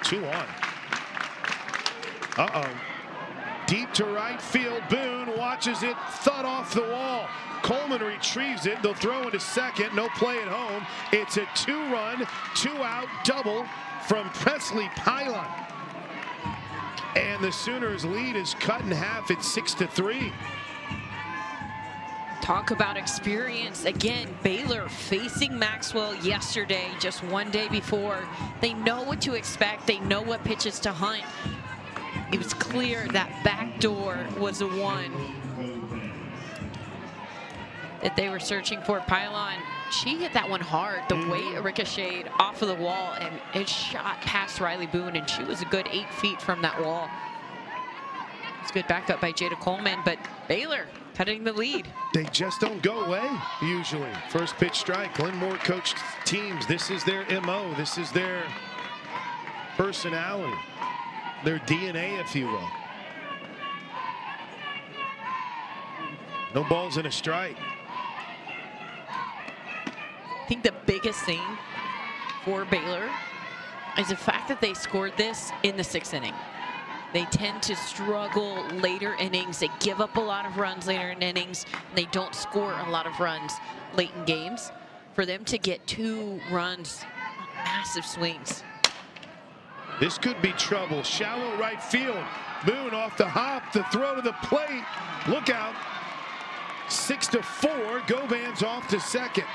2 on. Uh-oh. Deep to right field. Boone watches it, thud off the wall. Coleman retrieves it. They'll throw into second. No play at home. It's a 2-run, 2-out double from Presley Pylon. And the Sooners' lead is cut in half. It's 6-3. Talk about experience. Again, Baylor facing Maxwell yesterday, just one day before. They know what to expect. They know what pitches to hunt. It was clear that back door was the one that they were searching for. Pylon, she hit that one hard. The way it ricocheted off of the wall, and it shot past Riley Boone, and she was a good 8 feet from that wall. It's good backup by Jada Coleman, but Baylor cutting the lead. They just don't go away, usually. First pitch strike. Glenn Moore coached teams. This is their MO. This is their personality, their DNA, if you will. No balls and a strike. I think the biggest thing for Baylor is the fact that they scored this in the 6th inning. They tend to struggle later innings. They give up a lot of runs later in innings. And they don't score a lot of runs late in games. For them to get 2 runs, massive swings. This could be trouble. Shallow right field. Boone off the hop. The throw to the plate. Look out. 6-4. Govan's off to second.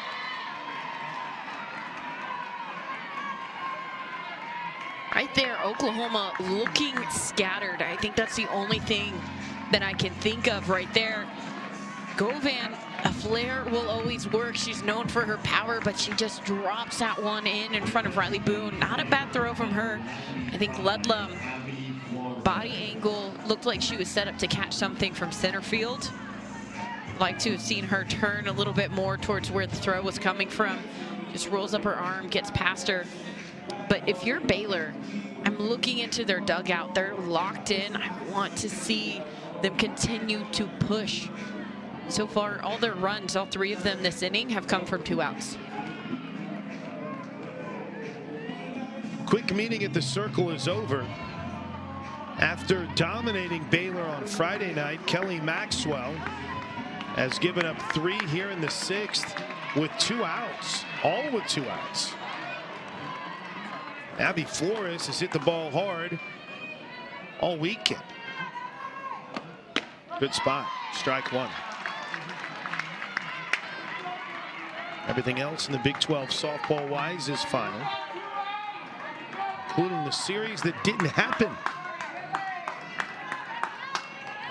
Right there, Oklahoma looking scattered. I think that's the only thing that I can think of right there. Govan, a flair will always work. She's known for her power, but she just drops that one in front of Riley Boone. Not a bad throw from her. I think Ludlam, body angle, looked like she was set up to catch something from center field. Like to have seen her turn a little bit more towards where the throw was coming from. Just rolls up her arm, gets past her. But if you're Baylor, I'm looking into their dugout. They're locked in. I want to see them continue to push. So far, all their runs, all 3 of them this inning, have come from 2 outs. Quick meeting at the circle is over. After dominating Baylor on Friday night, Kelly Maxwell has given up 3 here in the 6th with 2 outs, all with 2 outs. Abby Flores has hit the ball hard all weekend. Good spot, strike 1. Everything else in the Big 12 softball wise is final, including the series that didn't happen.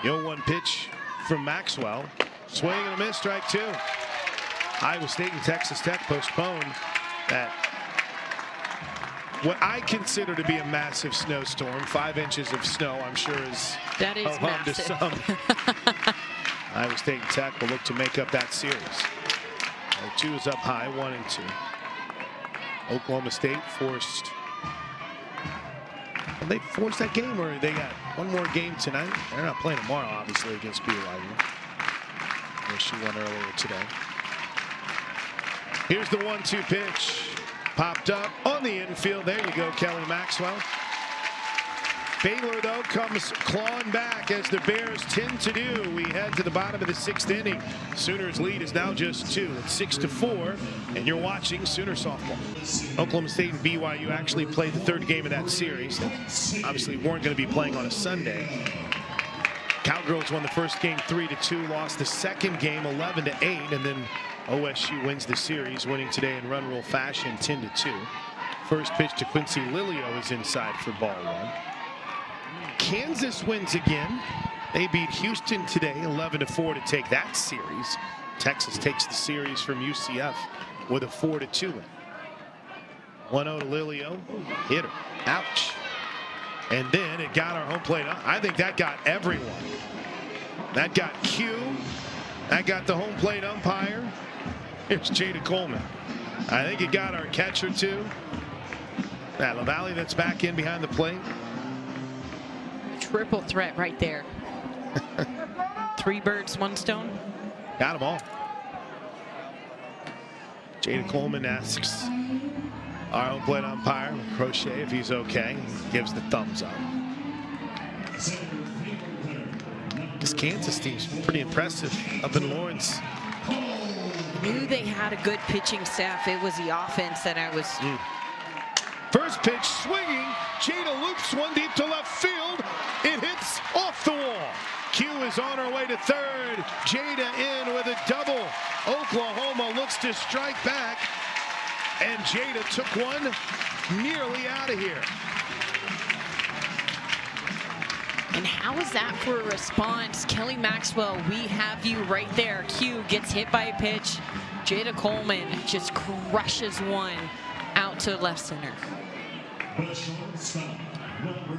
The 0-1 pitch from Maxwell. Swing and a miss, strike 2. Iowa State and Texas Tech postponed that what I consider to be a massive snowstorm. 5 inches of snow, I'm sure, is that is massive to some. Iowa State and Tech will look to make up that series. 2 is up high, 1 and 2. Oklahoma State forced. Well, they forced that game, or they got one more game tonight. They're not playing tomorrow, obviously, against BYU. She won earlier today. Here's the 1-2 pitch. Popped up on the infield. There you go, Kelly Maxwell. Baylor, though, comes clawing back as the Bears tend to do. We head to the bottom of the 6th inning. Sooners lead is now just 2. It's 6-4, and you're watching Sooner softball. Oklahoma State and BYU actually played the 3rd game of that series. They obviously weren't going to be playing on a Sunday. Cowgirls won the first game 3-2, lost the second game 11-8, and then OSU wins the series, winning today in run rule fashion 10-2. First pitch to Quincy Lilio is inside for ball 1. Kansas wins again. They beat Houston today 11-4 to take that series. Texas takes the series from UCF with a 4-2 win. 1-0 to Lilio. Hit her. Ouch. And then it got our home plate. I think that got everyone. That got Q. That got the home plate umpire. Here's Jada Coleman. I think it got our catcher too. That LaValle that's back in behind the plate. Triple threat right there. 3 birds, 1 stone. Got them all. Jada Coleman asks our home plate umpire, Crochet, if he's okay. He gives the thumbs up. This Kansas team's pretty impressive up in Lawrence. Knew they had a good pitching staff. It was the offense that I was. First pitch swinging. Jada loops one deep to left field. It hits off the wall. Q is on her way to 3rd. Jada in with a double. Oklahoma looks to strike back. And Jada took one nearly out of here. And how is that for a response? Kelly Maxwell, we have you right there. Q gets hit by a pitch. Jada Coleman just crushes one out to left center.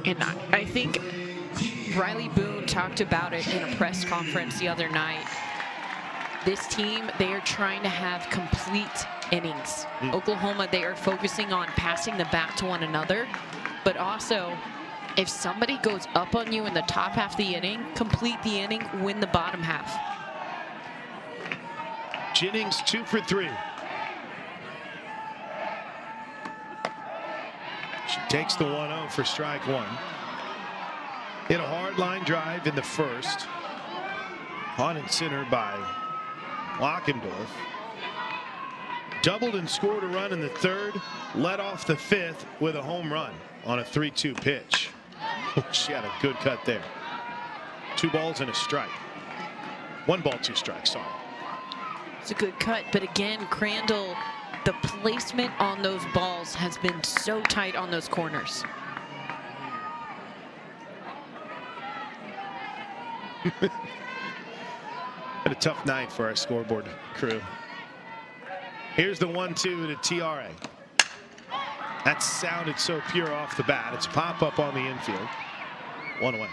And I think Riley Boone talked about it in a press conference the other night. This team, they are trying to have complete innings. Oklahoma, they are focusing on passing the bat to one another, but also if somebody goes up on you in the top half of the inning, complete the inning, win the bottom half. Jennings 2 for 3. She takes the 1-0 for strike 1. Hit a hard line drive in the first. On and center by Lockendorf. Doubled and scored a run in the 3rd. Led off the 5th with a home run on a 3-2 pitch. She had a good cut there. 2 balls and a strike. 1 ball, 2 strikes, sorry. It's a good cut, but again, Crandall, the placement on those balls has been so tight on those corners. Been a tough night for our scoreboard crew. Here's the 1-2 to TRA. That sounded so pure off the bat. It's a pop-up on the infield. One away.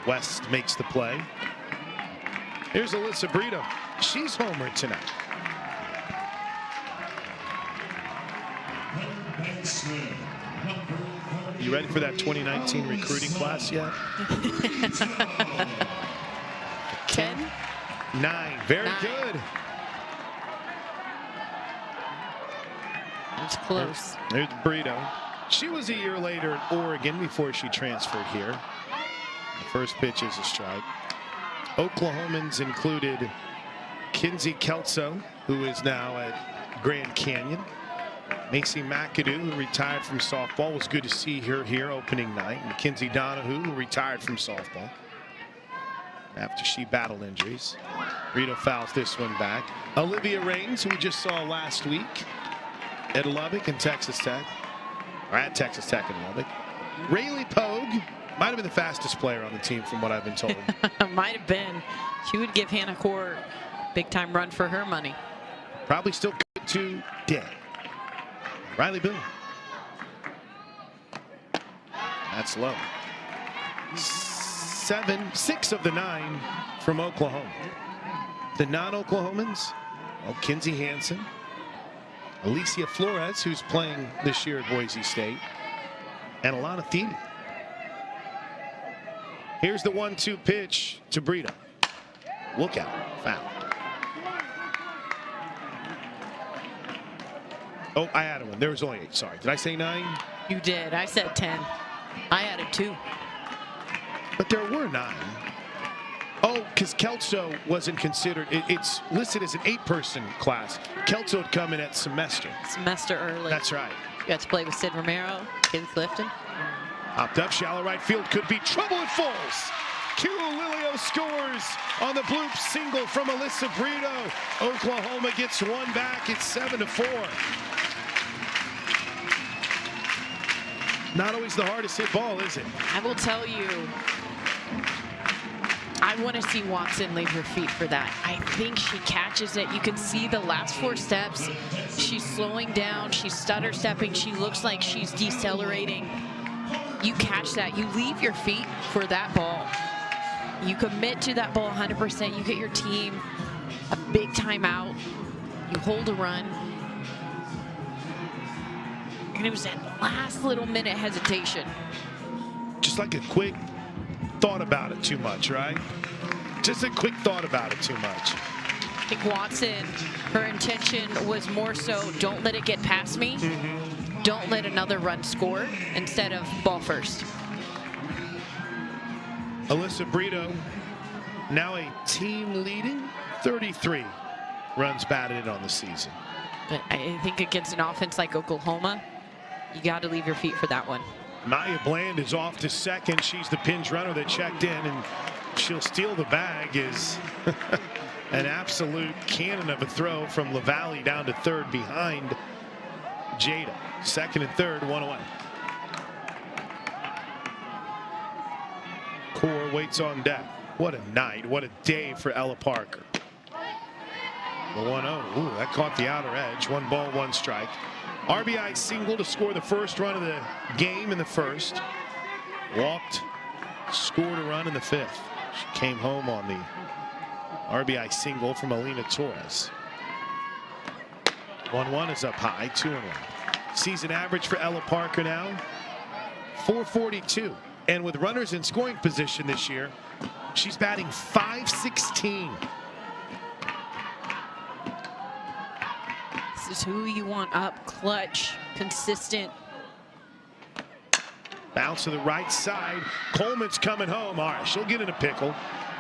West makes the play. Here's Alyssa Brito. She's homered tonight. You ready for that 2019 recruiting class yet? 10? 9. Very 9. good. That's close. There's Brito. She was a year later at Oregon before she transferred here. The first pitch is a strike. Oklahomans included Kinsey Kelso, who is now at Grand Canyon. Macy McAdoo, who retired from softball. Was good to see her here opening night. Mackenzie Donahue, who retired from softball after she battled injuries. Brito fouls this one back. Olivia Raines, who we just saw last week at Lubbock and Texas Tech, or at Texas Tech and Lubbock. Rayleigh Pogue might have been the fastest player on the team from what I've been told. Might have been. She would give Hannah Core big time run for her money. Probably still good today. Riley Boone. That's low. 6 of the 9 from Oklahoma. The non-Oklahomans, well, Kinsey Hansen, Alicia Flores, who's playing this year at Boise State, and Alana Thiede. Here's the 1-2 pitch to Brito. Look out, foul. Oh, I added one. There was only 8. Sorry. Did I say 9? You did. I said 10. I added 2. But there were 9. Oh, because Kelso wasn't considered. It's listed as an 8-person class. Kelso had come in at semester. Semester early. That's right. You got to play with Sid Romero, Kim Clifton. Hopped up, shallow right field. Could be trouble at Falls. Kira Lilio scores on the bloop single from Alyssa Brito. Oklahoma gets one back. It's 7-4. Not always the hardest hit ball, is it? I will tell you, I want to see Watson leave her feet for that. I think she catches it. You can see the last 4 steps. She's slowing down. She's stutter stepping. She looks like she's decelerating. You catch that. You leave your feet for that ball. You commit to that ball 100%. You get your team a big timeout. You hold a run. And it was that last little minute hesitation. Just like a quick thought about it too much, right? Just a quick thought about it too much. I think Watson, her intention was more so, don't let it get past me. Don't let another run score instead of ball first. Alyssa Brito, now a team leading 33 runs batted in on the season. But I think against an offense like Oklahoma, you got to leave your feet for that one. Maya Bland is off to second. She's the pinch runner that checked in, and she'll steal the bag. Is an absolute cannon of a throw from LaValle down to third behind Jada. Second and third, one away. Core waits on deck. What a night. What a day for Ella Parker. The 1-0. Ooh, that caught the outer edge. 1 ball, 1 strike. RBI single to score the first run of the game in the first. Walked, scored a run in the 5th. She came home on the RBI single from Alina Torres. 1-1 is up high, 2-1. Season average for Ella Parker now, 442. And with runners in scoring position this year, she's batting .516. This is who you want up, clutch, consistent. Bounce to the right side. Coleman's coming home. All right, she'll get in a pickle.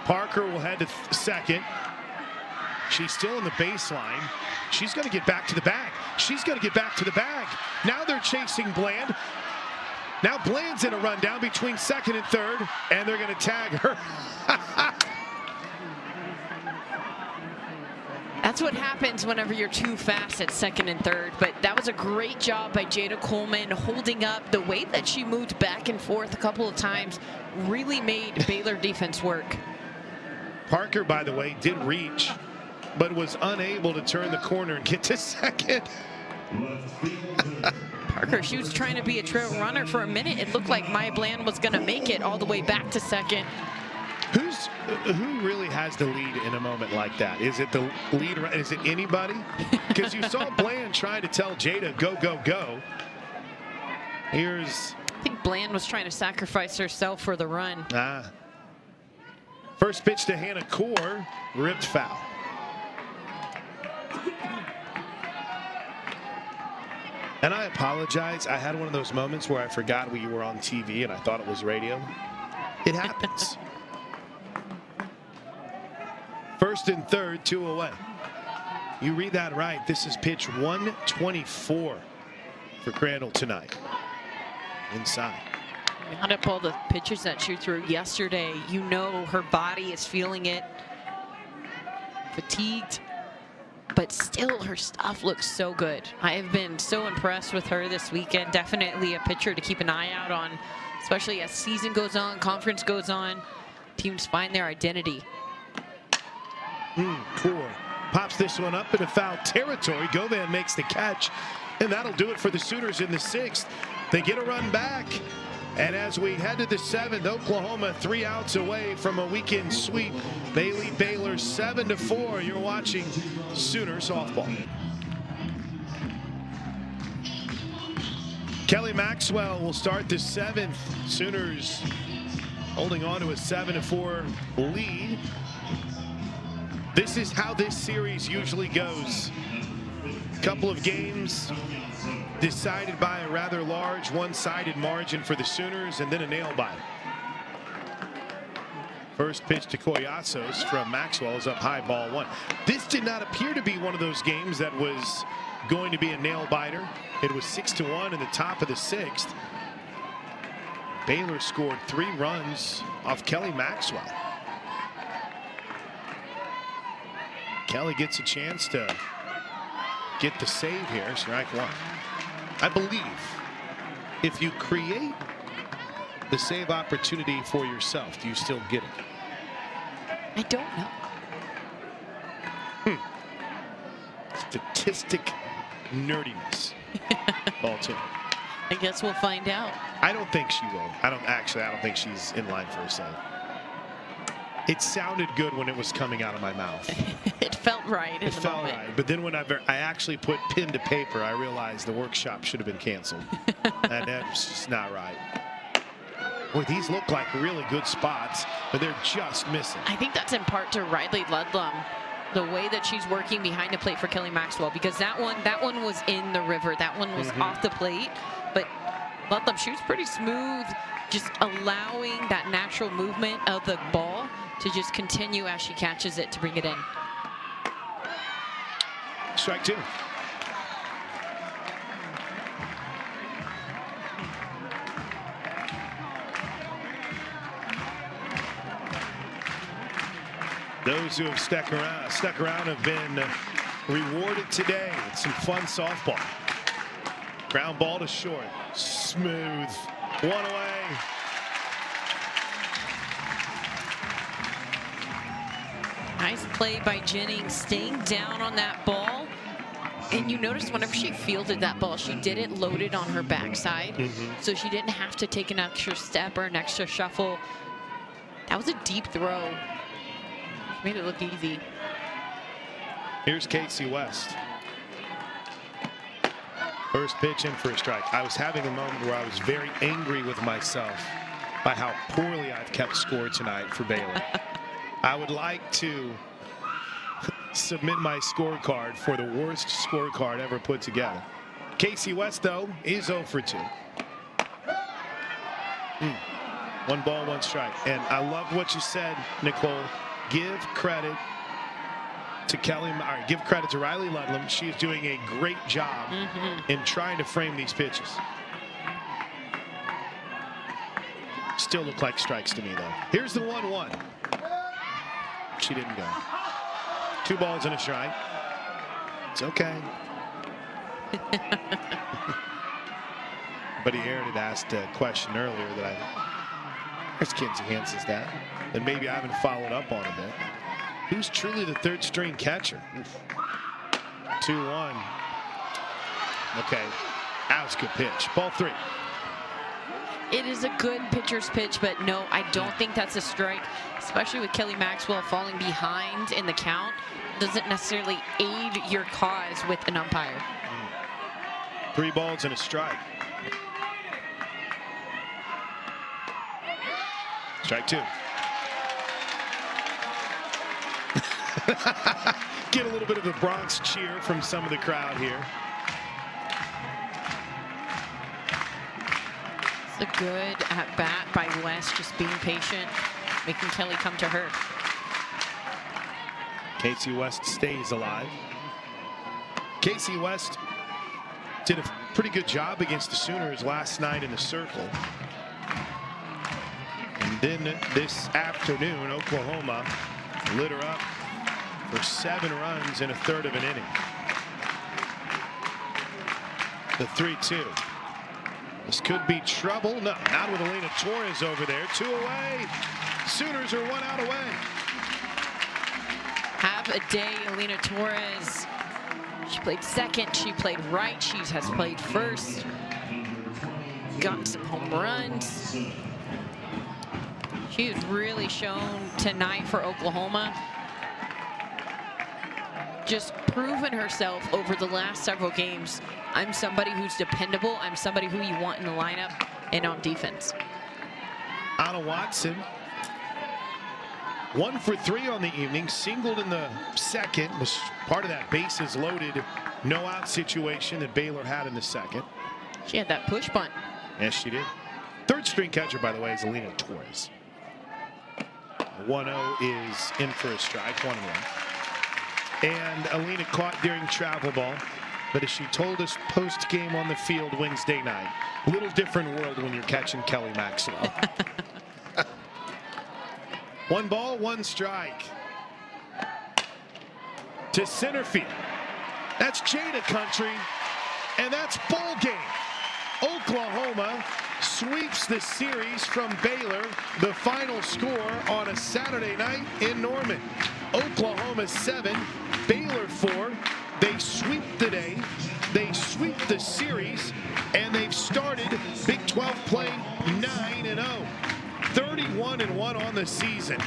Parker will head to second. She's still in the baseline. She's going to get back to the bag. She's going to get back to the bag. Now they're chasing Bland. Now Bland's in a rundown between second and third, and they're going to tag her. That's what happens whenever you're too fast at second and third. But that was a great job by Jada Coleman holding up. The way that she moved back and forth a couple of times really made Baylor defense work. Parker, by the way, did reach, but was unable to turn the corner and get to second. Parker, she was trying to be a trail runner for a minute. It looked like Maya Bland was going to make it all the way back to second. Who really has the lead in a moment like that? Is it the lead? Is it anybody? Because you saw Bland trying to tell Jada, go, go, go. I think Bland was trying to sacrifice herself for the run. First pitch to Hannah Core, ripped foul. And I apologize. I had one of those moments where I forgot we were on TV and I thought it was radio. It happens. First and third, 2 away. You read that right. This is pitch 124 for Crandall tonight. Inside. Add up all the pitches that she threw yesterday. You know her body is feeling it. Fatigued. But still, her stuff looks so good. I have been so impressed with her this weekend. Definitely a pitcher to keep an eye out on, especially as season goes on, conference goes on. Teams find their identity. Core pops this one up into foul territory. Govan makes the catch, and that'll do it for the Sooners in the 6th. They get a run back, and as we head to the 7th, Oklahoma 3 outs away from a weekend sweep. Baylor 7-4. You're watching Sooner softball. Kelly Maxwell will start the 7th. Sooners holding on to a 7-4 lead. This is how this series usually goes. Couple of games decided by a rather large one-sided margin for the Sooners, and then a nail biter. First pitch to Collasos from Maxwell is up high, ball 1. This did not appear to be one of those games that was going to be a nail biter. It was 6-1 in the top of the 6th. Baylor scored 3 runs off Kelly Maxwell. Kelly gets a chance to get the save here. Strike 1. I believe if you create the save opportunity for yourself, do you still get it? I don't know. Statistic nerdiness. Ball 2. I guess we'll find out. I don't think she will. I don't think she's in line for a save. It sounded good when it was coming out of my mouth. It felt right. It felt right. But then when I actually put pen to paper, I realized the workshop should have been canceled. And that's just not right. Boy, these look like really good spots, but they're just missing. I think that's in part to Riley Ludlam, the way that she's working behind the plate for Kelly Maxwell, because that one was in the river. That one was off the plate. But Ludlam, she was pretty smooth, just allowing that natural movement of the ball to just continue as she catches it to bring it in. Strike 2. Those who have stuck around have been rewarded today. It's some fun softball. Ground ball to short. Smooth. 1 away. Nice play by Jennings, staying down on that ball. And you notice whenever she fielded that ball, she did it loaded on her backside. So she didn't have to take an extra step or an extra shuffle. That was a deep throw. Made it look easy. Here's Casey West. First pitch in for a strike. I was having a moment where I was very angry with myself by how poorly I've kept score tonight for Baylor. I would like to submit my scorecard for the worst scorecard ever put together. Casey West, though, is 0 for 2. 1 ball, 1 strike. And I love what you said, Nicole. Give credit to give credit to Riley Ludlam. She is doing a great job in trying to frame these pitches. Still look like strikes to me, though. Here's the 1-1. She didn't go. 2 balls and a strike. It's okay. Buddy Aaron had asked a question earlier that There's Kinsey Hansen's that. And maybe I haven't followed up on it yet. Who's truly the third string catcher? 2-1. Okay. That was a good pitch. Ball 3. It is a good pitcher's pitch, but no, I don't think that's a strike, especially with Kelly Maxwell falling behind in the count. Doesn't necessarily aid your cause with an umpire. 3 balls and a strike. Strike 2. Get a little bit of the Bronx cheer from some of the crowd here. It's a good at bat by West, just being patient, making Kelly come to her. Casey West stays alive. Casey West did a pretty good job against the Sooners last night in the circle. And then this afternoon, Oklahoma lit her up for 7 runs in a third of an inning. The 3-2. This could be trouble. No, not with Elena Torres over there. 2 away. Sooners are 1 out away. Have a day, Elena Torres. She played second. She played right. She has played first. Gotten some home runs. She has really shown tonight for Oklahoma. Just proven herself over the last several games. I'm somebody who's dependable. I'm somebody who you want in the lineup and on defense. Anna Watson, 1 for 3 on the evening, singled in the second, was part of that bases loaded, no out situation that Baylor had in the second. She had that push bunt. Yes, she did. Third string catcher, by the way, is Elena Torres. 1-0 is in for a strike, 1-1. And Alina caught during travel ball. But as she told us post-game on the field Wednesday night, a little different world when you're catching Kelly Maxwell. 1 ball, 1 strike. To center field. That's Jada country. And that's ball game. Oklahoma sweeps the series from Baylor. The final score on a Saturday night in Norman. Oklahoma 7, Baylor 4. They sweep the day, they sweep the series, and they've started Big 12 play 9-0. 31-1 on the season.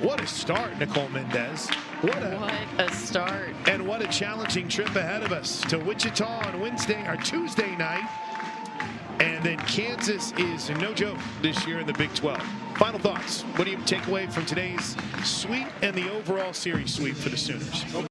What a start, Nicole Mendez. What a start. And what a challenging trip ahead of us to Wichita on Wednesday or Tuesday night. And then Kansas is no joke this year in the Big 12. Final thoughts. What do you take away from today's sweep and the overall series sweep for the Sooners?